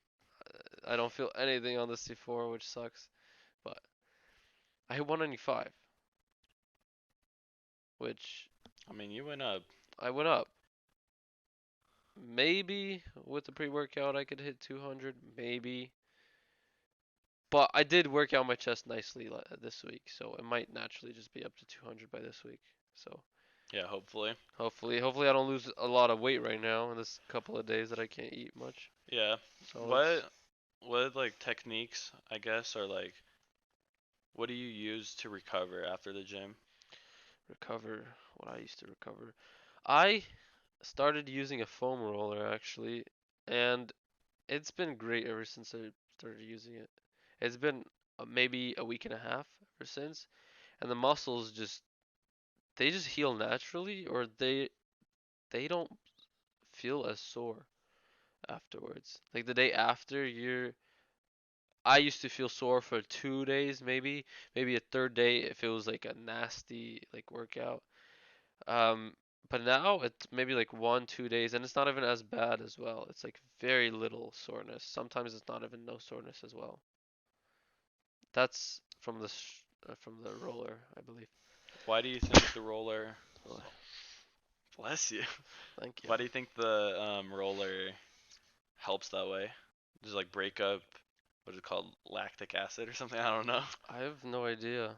I don't feel anything on the C4, which sucks. But I hit 195, which I mean, you went up. I went up. maybe with the pre-workout I could hit 200, maybe. But I did work out my chest nicely this week, so it might naturally just be up to 200 by this week. So Yeah, hopefully. hopefully I don't lose a lot of weight right now in this couple of days that I can't eat much. Yeah. So it's What like techniques, I guess, or like what do you use to recover after the gym? recover what I used to recover. I started using a foam roller actually, and it's been great ever since I started using it. It's been maybe a week and a half ever since, and the muscles just heal naturally, or they don't feel as sore afterwards. Like the day after, I used to feel sore for 2 days, maybe a third day if it was like a nasty like workout. Um, but now it's maybe like 1, 2 days, and it's not even as bad as well. It's like very little soreness. Sometimes it's not even no soreness as well. That's from the roller, I believe. Why do you think the roller Oh, bless you? thank you. Why do you think the roller helps that way? Just like break up what is it called? Lactic acid or something? I don't know. I have no idea.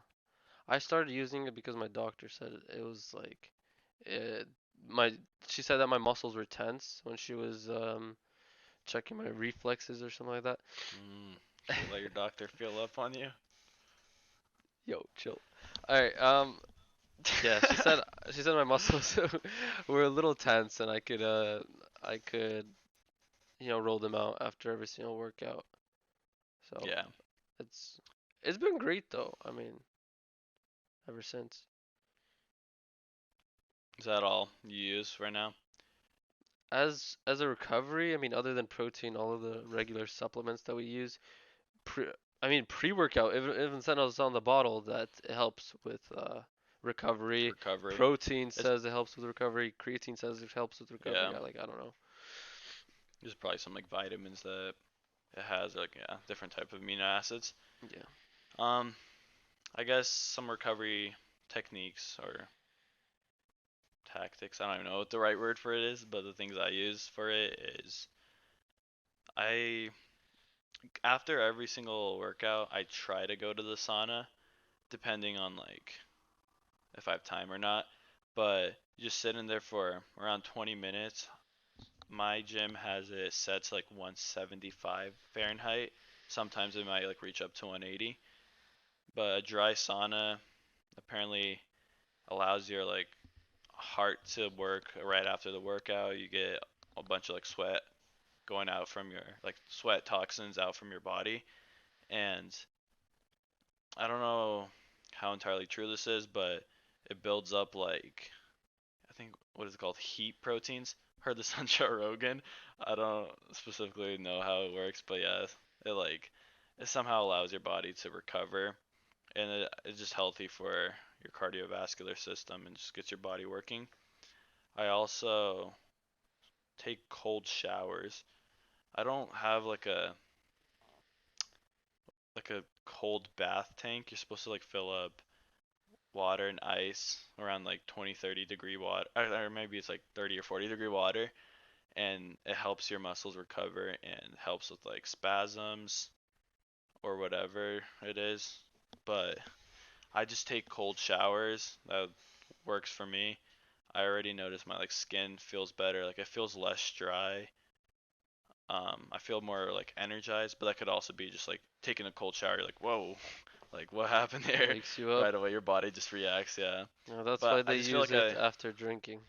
I started using it because my doctor said it was like it, my she said that my muscles were tense when she was checking my reflexes or something like that. Should let your doctor feel up on you. Yo, chill. All right. Yeah, she said my muscles were a little tense and I could roll them out after every single workout. So Yeah. it's it's been great though. I mean, ever since. Is that all you use right now? As a recovery, I mean, other than protein, all of the regular supplements that we use, pre I mean pre-workout, even said it's on the bottle that it helps with recovery. Recovery. Protein It's says it helps with recovery. Creatine says it helps with recovery. yeah. I don't know. There's probably some like vitamins that it has, like yeah, different type of amino acids. Yeah. Um, I guess some recovery techniques or tactics. I don't even know what the right word for it is, but the things I use for it is I after every single workout I try to go to the sauna, depending on like if I have time or not. But just sitting there for around 20 minutes. My gym has it set to like 175 Fahrenheit. Sometimes it might like reach up to 180. But a dry sauna apparently allows your like heart to work right after the workout. You get a bunch of like sweat going out from your like sweat toxins out from your body. And I don't know how entirely true this is, but it builds up like I think what is it called? Heat proteins. Heard this on Joe Rogan. I don't specifically know how it works, but yeah, it like it somehow allows your body to recover, and it's just healthy for your cardiovascular system and just gets your body working. I also take cold showers. I don't have like a cold bath tank. You're supposed to like fill up water and ice around like 20, 30-degree water, or maybe it's like 30 or 40-degree water, and it helps your muscles recover and helps with like spasms or whatever it is. But I just take cold showers. That works for me. I already notice my like skin feels better. Like it feels less dry. I feel more like energized, but that could also be just like taking a cold shower. You're like, whoa, like what happened there? Wakes you up. Right away, your body just reacts. Yeah. That's But why I they just feel use like it I after drinking.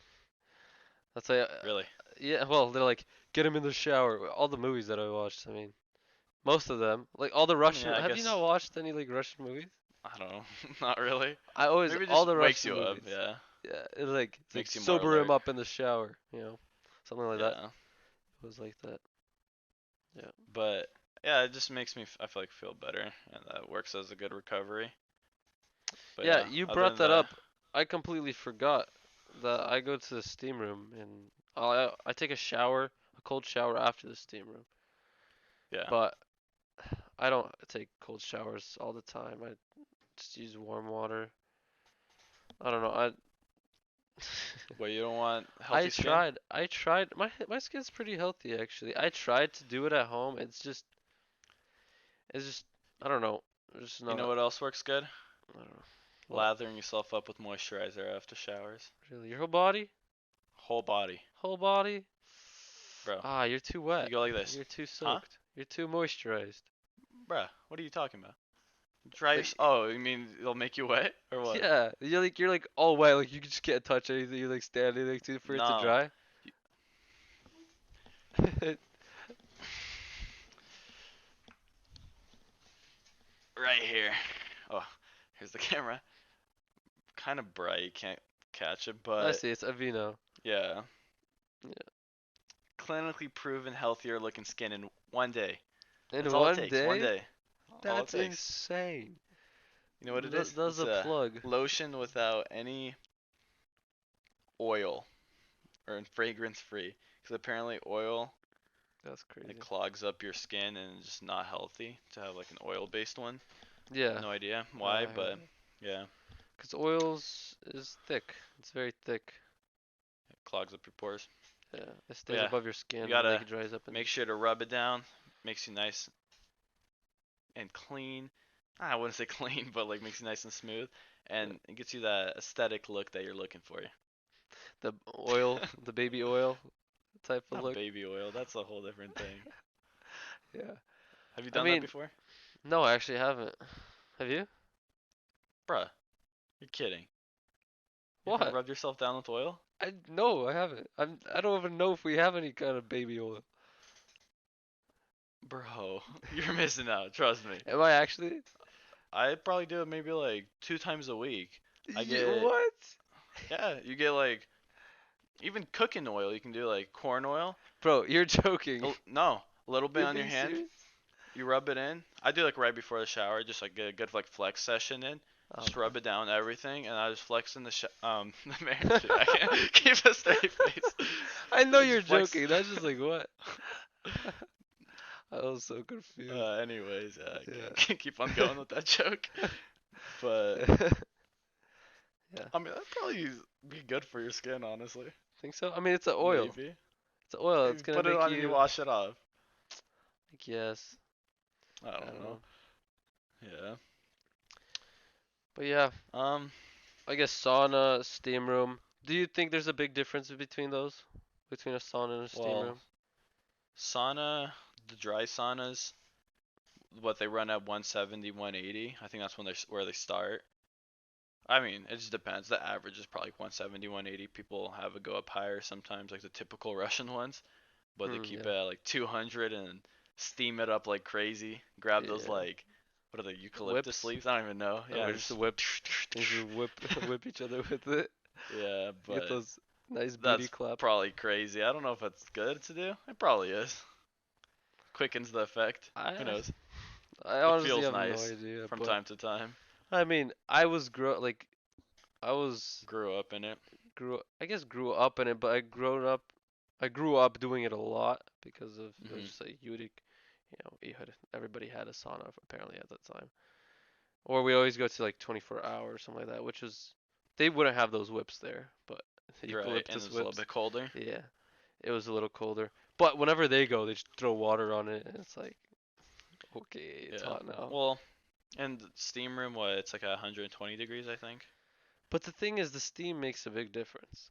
That's why. really. Yeah. Well, they're like, get him in the shower. All the movies that I watched. I mean, most of them. Like all the I mean, Russian. yeah, I Have you not guess watched any like Russian movies? I don't know. Not really. I always Maybe it all just the wakes Russian you up. movies. Yeah. Yeah, it's like Makes you more sober him alert. up in the shower, something like that. Yeah. It was like that. Yeah. But yeah, it just makes me I feel like feel better, and that works as a good recovery. But Yeah, yeah, you other brought than that that, up. I completely forgot that I go to the steam room and I take a shower, a cold shower after the steam room. yeah. But I don't take cold showers all the time. I just use warm water. I don't know. I What, you don't want I healthy skin? tried. I tried. My skin's pretty healthy actually. I tried to do it at home. It's just I don't know. It's just You know not. what else works good? I don't know. What? Lathering yourself up with moisturizer after showers. Really? Your whole body? Whole body. Whole body? Bro, Ah, you're too you wet. go like this. You're too Huh? soaked. You're too moisturized. Bruh, what are you talking about? Dry your. Like, Oh, you mean it'll make you wet? Or what? yeah, you're like all wet. Like you just can't touch anything. You like standing next to it for it to No. dry. Right here. Oh, here's the camera. Kind of bright, can't catch it, I but see. It's Aveeno. yeah. Yeah. Clinically proven healthier looking skin in 1 day. In That's all it one takes. One day? day. All it That's takes. insane. You know what it is? That's It's a a plug. lotion without any oil or fragrance free. Because apparently oil That's it crazy. clogs up your skin and it's just not healthy to have like an oil based one. Yeah. No idea No, why, I heard but that. yeah, Cause oils is thick. It's very thick. it clogs up your pores. Yeah. It But stays yeah, above your you skin and like gotta it dries up and make sure to rub it down. Makes you nice and clean. I wouldn't say clean, but like makes you nice and smooth, and it gets you that aesthetic look that you're looking for. the oil, the baby oil type of Not look. baby oil. That's a whole different thing. Yeah. Have you I done that mean, before? no, I actually haven't. Have you? Bruh, you're kidding. You haven't What? rubbed yourself down with oil? No, I haven't. I don't even know if we have any kind of baby oil. Bro, you're missing out. Trust me. Am I actually? I probably do it maybe like 2 times a week. I get, What? yeah, you get like, even cooking oil. You can do like corn oil. Bro, you're joking. No, a little bit You're on your being hand. serious? You rub it in. I do like right before the shower, just like get a good like flex session in. Just Okay. rub it down everything, and I just flex in the mirror. Shit, I can't keep a straight face. I know Just you're flex. joking. That's just like what? I was so confused. Anyways, yeah, I Yeah. can't keep on going with that joke. But Yeah. I mean, that'd probably be good for your skin, honestly. Think so? I mean, it's an oil. Maybe. It's an oil. It's You gonna put it make on and you you. wash it off. I guess. I I don't don't know. know. Yeah. But yeah, Um. I guess sauna, steam room. Do you think there's a big difference between those? Between a sauna and a steam Well, room? sauna, the dry saunas, what they run at 170, 180. I think that's when where they start. I mean, it just depends. The average is probably 170, 180. People have it go up higher sometimes, like the typical Russian ones, but they keep Yeah. it at like 200 and steam it up like crazy. Grab those Yeah. like, what are they, eucalyptus Whips? leaves? I don't even know. Oh, Yeah, just whip. You just whip, whip each other with it. yeah, Get but those nice booty that's claps. probably crazy. I don't know if it's good to do. It probably is. Quickens the effect. Who I knows? I It honestly feels have no nice idea, from but time to time. I mean, I was grow like I was Grew up in it. grew up in it, but I grew up doing it a lot because of it was Mhm. just like everybody had a sauna apparently at that time. Or we always go to like 24 hours or something like that, which was they wouldn't have those whips there, but Right, and eucalyptus it's a little whips. bit colder. Yeah, it was a little colder. But whenever they go, they just throw water on it, and it's like, okay, it's Yeah. hot now. Well, and the steam room, what? It's like 120 degrees, I think. But the thing is, the steam makes a big difference.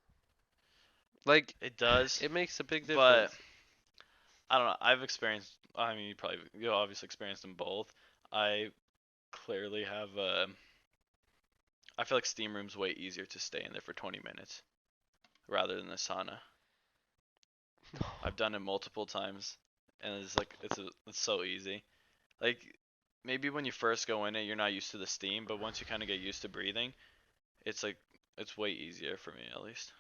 Like, It does, it makes a big but difference. I don't know. I've experienced. I mean, you obviously experienced them both. I clearly have. I feel like steam room's way easier to stay in there for 20 minutes rather than the sauna. I've done it multiple times, and it's like it's so easy. Like maybe when you first go in it, you're not used to the steam, but once you kind of get used to breathing, it's like it's way easier for me at least.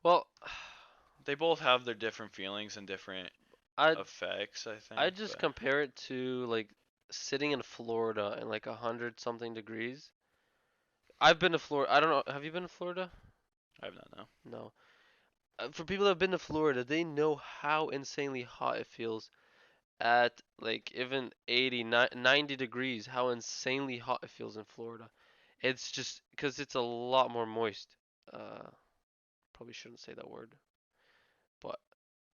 Well, They both have their different feelings and different I effects, I I think, just but compare it to like sitting in Florida in like 100 something degrees. I've been to Florida. I don't know. Have you been to Florida? I have not know. No. For people that have been to Florida, they know how insanely hot it feels at like even 80, 90 degrees, how insanely hot it feels in Florida. It's just because it's a lot more moist. Uh, probably shouldn't say that word, but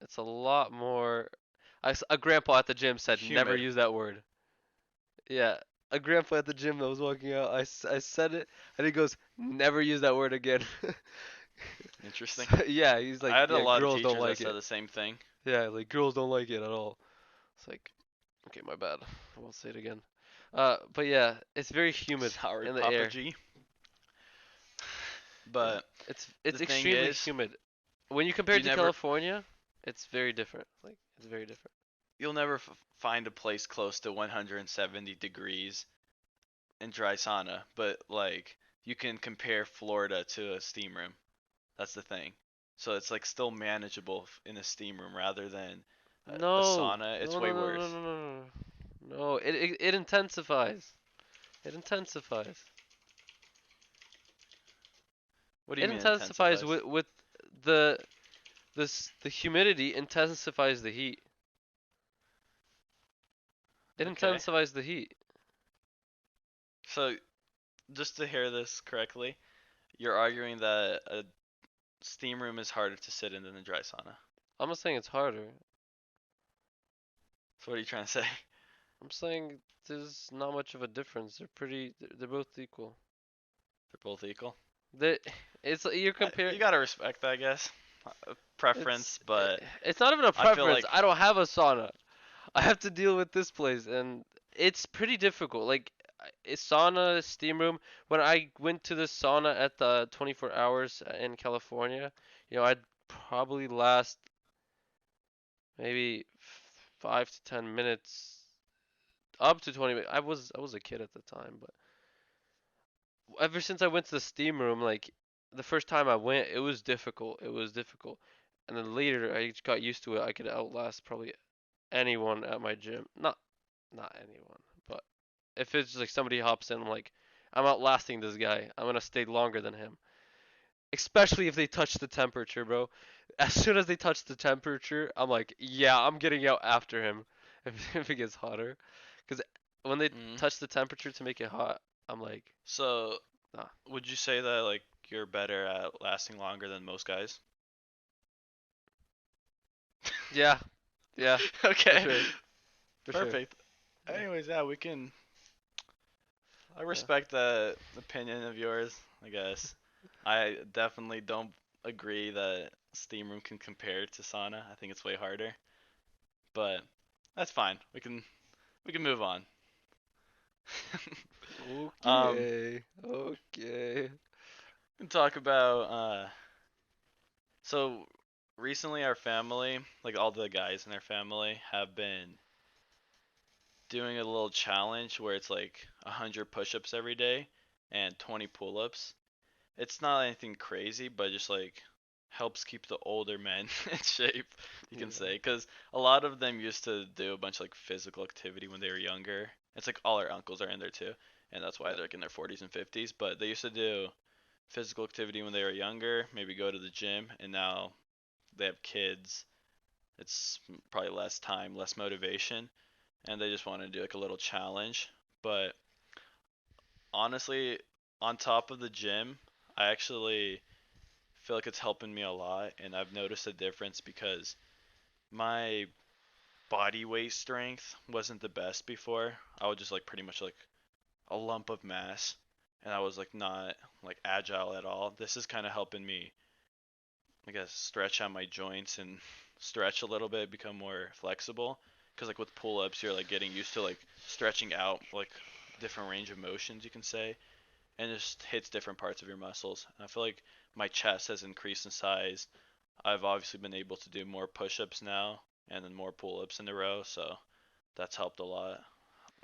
it's a lot more. A grandpa at the gym said never Humid. use that word. Yeah, a grandpa at the gym that was walking out, I said it, and he goes, never use that word again. Interesting. So, yeah, he's like, I had a yeah, lot of girls don't teachers that like said it. the same thing. Yeah, like girls don't like it at all. It's like, okay, my bad. I won't say it again. But yeah, it's very humid Sorry, in the Papa air. G. Yeah, But it's the thing extremely is, humid. When you compare you it to never, California, it's very different. Like, it's very different. you'll never find a place close to 170 degrees in dry sauna. But like, you can compare Florida to a steam room. That's the thing. So it's like still manageable in a steam room rather than a No, sauna. It's no, way no, no, no, worse. no, no, no. No, it intensifies. It intensifies. What do you It mean intensifies intensifies? with the the humidity intensifies the heat. It Okay. intensifies the heat. So just to hear this correctly, you're arguing that a steam room is harder to sit in than a dry sauna. I'm not saying it's harder. So what are you trying to say? I'm saying there's not much of a difference. They're both equal. They're both equal. They, it's you're You comparing. gotta respect that, I guess. It's Preference, but it's not even a I feel preference. like I don't have a sauna. I have to deal with this place, and it's pretty difficult. Like a sauna, steam room. When I went to the sauna at the 24 hours in California, I'd probably last maybe 5 to 10 minutes, up to 20 minutes. I was a kid at the time, but ever since I went to the steam room, like the first time I went, it was difficult. It was difficult, and then later I just got used to it. I could outlast probably anyone at my gym. Not anyone, but if it's like somebody hops in, I'm like, I'm outlasting this guy. I'm gonna stay longer than him. Especially if they touch the temperature, bro. As soon as they touch the temperature, I'm like, yeah, I'm getting out after him if it gets hotter. Because when they mm. touch the temperature to make it hot, I'm like, So nah. would you say that like you're better at lasting longer than most guys? Yeah, yeah, for Okay. sure, for sure. Perfect. Yeah, Anyways, yeah, we can I yeah. respect that opinion of yours, I guess. I definitely don't agree that steam room can compare to sauna. I think it's way harder. But that's fine. We can move on. um, Okay, okay. we can talk about so recently our family, like all the guys in our family, have been doing a little challenge where it's like 100 push-ups every day and 20 pull-ups. It's not anything crazy, but just like helps keep the older men in shape, you can Yeah, say, because a lot of them used to do a bunch of like physical activity when they were younger. It's like all our uncles are in there too, and that's why yeah, they're like in their 40s and 50s. But they used to do physical activity when they were younger, maybe go to the gym, and now they have kids. It's probably less time, less motivation, and they just want to do like a little challenge. But honestly, on top of the gym, I actually feel like it's helping me a lot, and I've noticed a difference because my body weight strength wasn't the best before. I was just like pretty much like a lump of mass, and I was like not like agile at all. This is kind of helping me, I guess, stretch out my joints and stretch a little bit, become more flexible. Because like with pull-ups, you're like getting used to like stretching out like different range of motions, you can say, and it just hits different parts of your muscles. And I feel like my chest has increased in size. I've obviously been able to do more push-ups now and then more pull-ups in a row, so that's helped a lot.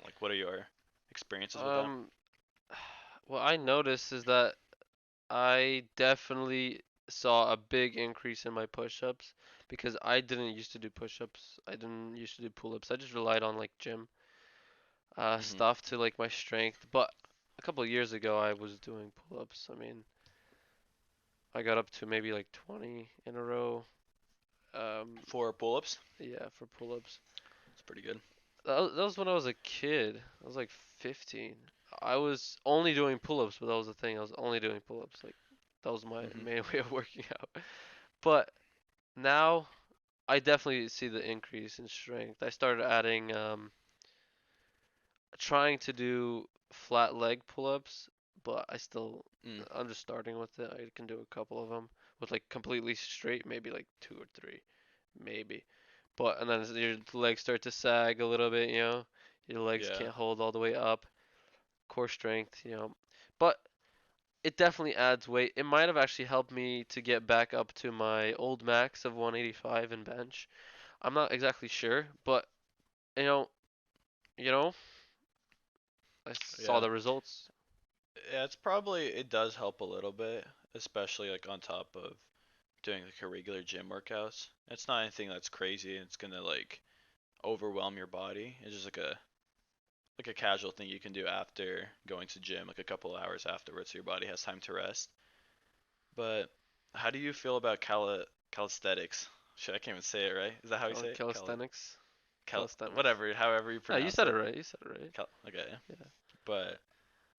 Like, what are your experiences with that? Um, what I noticed is that I definitely saw a big increase in my push-ups because I didn't used to do push-ups. I didn't used to do pull-ups. I just relied on like gym Mhm. stuff to like my strength. But a couple of years ago, I was doing pull-ups. I mean, I got up to maybe like 20 in a row. Um, For pull-ups, yeah, for pull-ups. it's pretty good. That was when I was a kid. I was like 15. I was only doing pull-ups, but that was the thing. I was only doing pull-ups. Like. That was my Mhm. main way of working out. But now I definitely see the increase in strength. I started adding trying to do flat leg pull-ups, but Mm. I'm just starting with it. I can do a couple of them with like completely straight, maybe like two or three, maybe. But and then your legs start to sag a little bit, you know. Your legs Yeah. can't hold all the way up. Core strength, you know. But it definitely adds weight. It might have actually helped me to get back up to my old max of 185 in bench. I'm not exactly sure, but you know, you know, I saw Yeah. the results. Yeah, it's probably it does help a little bit, especially like on top of doing like a regular gym workouts. It's not anything that's crazy. It's gonna like overwhelm your body. It's just like a casual thing you can do after going to gym, like a couple hours afterwards, so your body has time to rest. But how do you feel about calisthenics? Shit, I can't even say it right. Is that how you say it? Calisthenics. Calisthenics. Whatever, however you Yeah, you pronounce said it it. right. You said it right. Okay. Yeah. But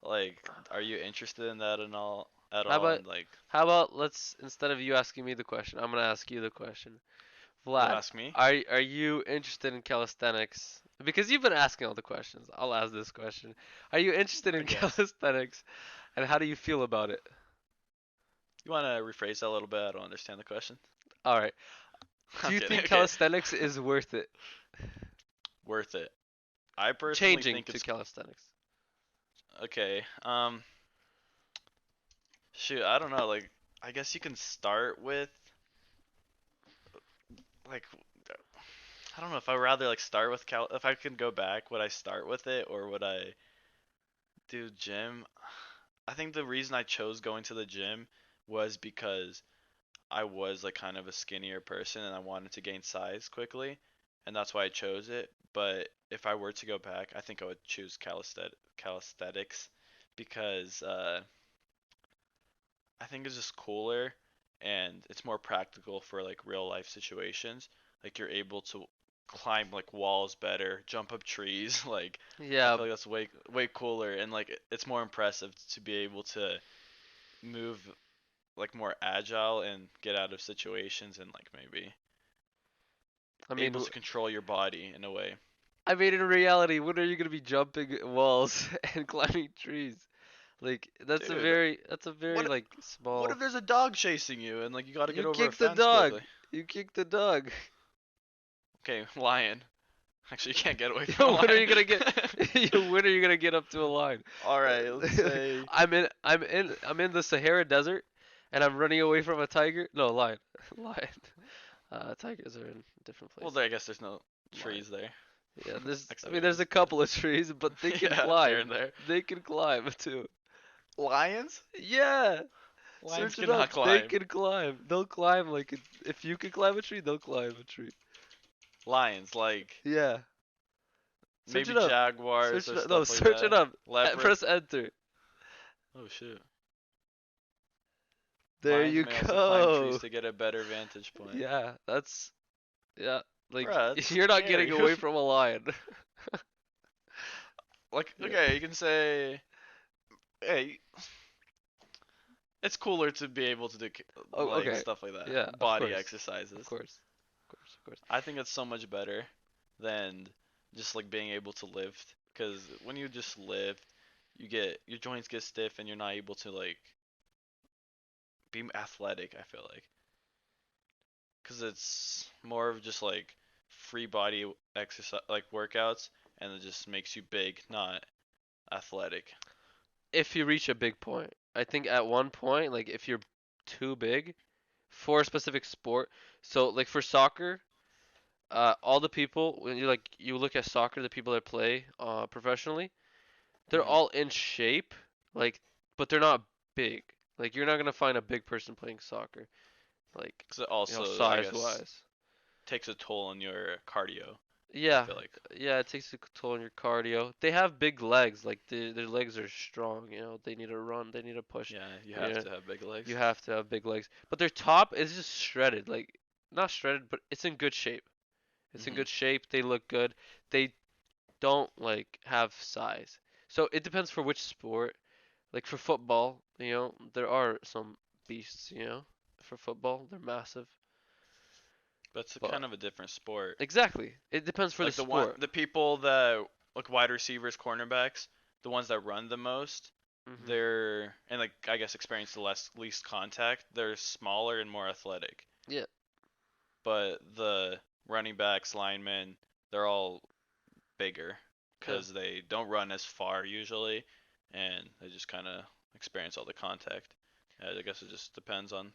like, are you interested in that and all at How all? about And like, let's instead of you asking me the question, I'm gonna ask you the question. you gonna Vlad, ask me? are you interested in calisthenics? Because you've been asking all the questions. I'll ask this question. Are you interested I in guess. calisthenics and how do you feel about it? You wanna rephrase that a little bit? I don't understand the question. All right. Do I'm you kidding. think Okay, calisthenics is worth it? worth it. I personally Changing think to it's calisthenics. okay. Shoot, I don't know. Like, I guess you can start with like I don't know if I would rather like start with cal. If I could go back, would I start with it or would I do gym? I think the reason I chose going to the gym was because I was like kind of a skinnier person and I wanted to gain size quickly, and that's why I chose it. But if I were to go back, I think I would choose calisthenics because I think it's just cooler and it's more practical for like real life situations. Like you're able to climb like walls better, jump up trees. Like I Yeah, feel like that's way cooler and like it's more impressive to be able to move like more agile and get out of situations and like maybe I mean, able to control your body in a way. in reality, when are you gonna be jumping walls and climbing trees? Like, Dude, that's a very what like what small. if there's a dog chasing you and like you got to get You over a kick the fence dog. quickly? You kick the dog. Okay, lion. Actually, you can't get away from a When are lion. you gonna get? When are you gonna get up to a line? All right, let's say I'm in the Sahara Desert, and I'm running away from a tiger. No, lion. Lion. Tigers are in different well, places. I guess there's no Lion. trees there. Yeah, Actually, there there's is. a couple of trees, but they can Yeah, here climb. and there. They can climb too. Lions? Yeah, Lions search it up. cannot They climb. can climb. They'll climb if you can climb a tree, they'll climb a tree. Lions, like Yeah, search maybe it up. jaguars Search or it up. No, stuff like search it that. up. Leopard. Press enter. Oh shoot. There Lions you may also climb trees go. to get a better vantage point. Yeah, that's yeah. Like Bruh, that's you're not getting scary. away from a lion. Like, Yeah. okay, you can say, hey, it's cooler to be able to do Oh, like okay. stuff like that, Yeah, of body course. Of exercises. course. Of course. Of course. I think it's so much better than just like being able to lift. Because when you just lift, you get your joints get stiff and you're not able to like be athletic. I feel like because it's more of just like free body exercise, like workouts, and it just makes you big, not athletic. If you reach a big point, I think at one point, like if you're too big for a specific sport, so like for soccer, all the people when you look at soccer, the people that play professionally, they're Hmm. all in shape, like, but they're not big. Like you're not gonna find a big person playing soccer, like, Because it also, I size guess, wise. takes a toll on your cardio. I Yeah, feel like. yeah, it takes a toll on your cardio. They have big legs, like their legs are strong. They need to run, they need to push. Yeah, you have Yeah, to have big you legs. have to have big legs. But their top is just shredded, like not shredded, but it's in good shape. It's in Hmm. good shape. They look good. They don't like have size. So it depends for which sport. Like for football, there are some beasts, you know, for football. They're massive. But it's a But kind of a different sport. exactly, it depends for the Like sport. the people that like wide receivers, cornerbacks, the ones that run the most, Hmm. they're and like I guess experience the least contact. They're smaller and more athletic. Yeah. But the running backs, linemen, they're all bigger Yeah. because they don't run as far usually, and they just kind of experience all the contact. I guess it just depends on.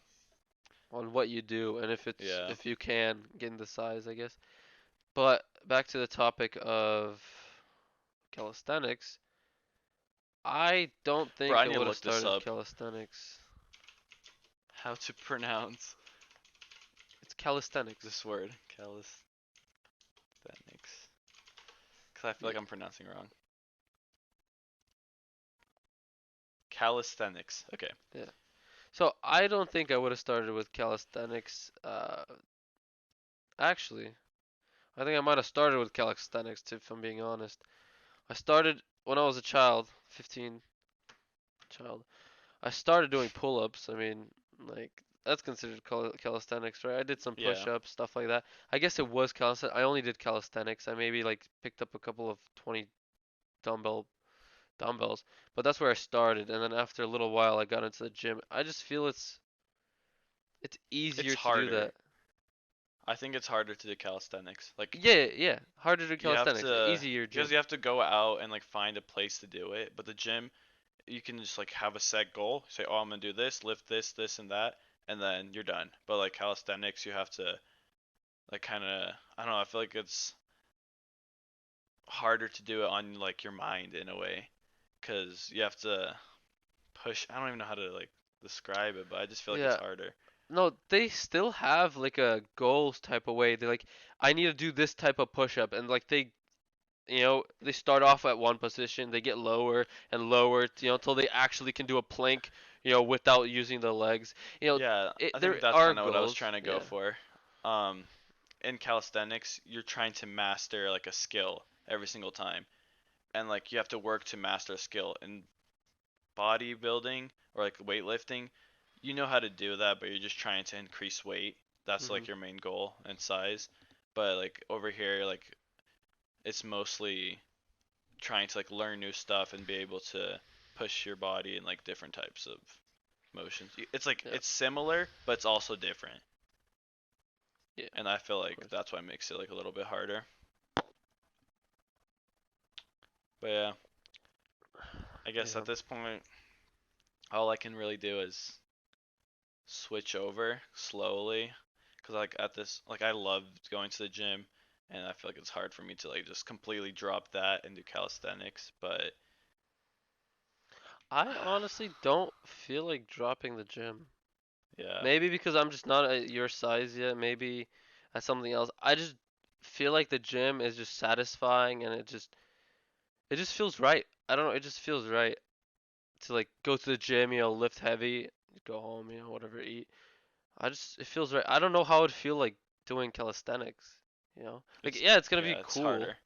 On what you do and Yeah. if you can get in the size, I guess. But back to the topic of calisthenics, I don't Bro, think I I need to would have look this started up. calisthenics. How to pronounce It's calisthenics. this word? Calisthenics. Because I feel Yeah, like I'm pronouncing wrong. Calisthenics. Okay. yeah. So I don't think I would have started with calisthenics. Actually, I think I might have started with calisthenics, if I'm being honest. I started when I was a child, 15 child. I started doing pull-ups. I mean, like that's considered calisthenics, right? I did some Yeah. push-ups, stuff like that. I guess it was calisthenics. I only did calisthenics. I maybe like picked up a couple of 20 dumbbells, but that's where I started. And then after a little while, I got into the gym. I just feel it's It's easier to do harder. that. I think it's harder to do calisthenics. Like Yeah, yeah. Harder to do you have calisthenics, to easier because gym. you have to go out and like find a place to do it. But the gym, you can just like have a set goal. Say, oh, I'm gonna do this, lift this, and that, and then you're done. But like calisthenics, you have to like kind of I don't know. I feel like it's harder to do it on like your mind in a way, because you have to push. I don't even know how to like describe it, but I just feel like it's Yeah. harder. No, they still have like a goals type of way. They're like, I need to do this type of push-up, and like they start off at one position, they get lower and lower, until they actually can do a plank, without using the legs. Yeah, I There think that's are kind of what I was goals. trying to go Yeah. for. Um, in calisthenics, you're trying to master like a skill every single time, and like you have to work to master a skill. In bodybuilding or like weightlifting, you know how to do that, but you're just trying to increase weight. That's Mhm. like your main goal and size. But like over here, like it's mostly trying to like learn new stuff and be able to push your body in like different types of motions. It's like Yeah. it's similar, but it's also different. Yeah. And I feel Of like course. that's why it makes it like a little bit harder. But yeah, I guess Yeah. at this point, all I can really do is switch over slowly, cause like at this, like I love going to the gym, and I feel like it's hard for me to like just completely drop that and do calisthenics. But I honestly don't feel like dropping the gym. yeah, Maybe because I'm just not at your size yet. Maybe at something else. I just feel like the gym is just satisfying, and it just feels right. I don't know. It just feels right to like go to the gym, lift heavy, go home, whatever, eat. It feels right. I don't know how it would feel like doing calisthenics. Like it's yeah, it's gonna be yeah, it's cool. harder.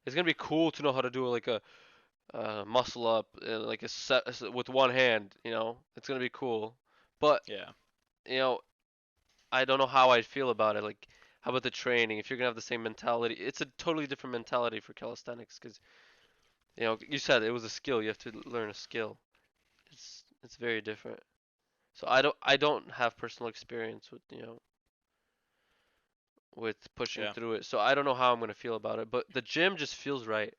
It's gonna be cool to know how to do like a muscle up, like a set with one hand. It's gonna be cool. But Yeah, you know, I don't know how I'd feel about it. Like, how about the training? If you're gonna have the same mentality, it's a totally different mentality for calisthenics because you said it was a skill. You have to learn a skill. It's very different. So I don't have personal experience with pushing yeah, through it. So I don't know how I'm gonna feel about it. But the gym just feels right.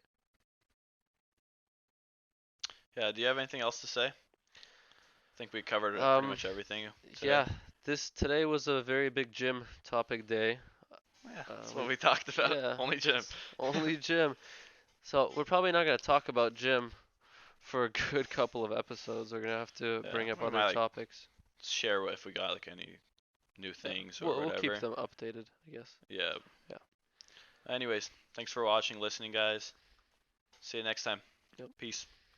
yeah. Do you have anything else to say? I think we covered pretty Um, much everything today. yeah, this today was a very big gym topic day. Yeah, that's what We we talked about. Yeah, Only gym. it's only gym. So we're probably not gonna talk about gym for a good couple of episodes. We're gonna have to Yeah, bring up we other might like topics. share if we got like any new Yeah, things or we'll keep whatever. them updated, I guess. Yeah. Yeah. Anyways, thanks for watching, listening, guys. See you next time. Yep. Peace.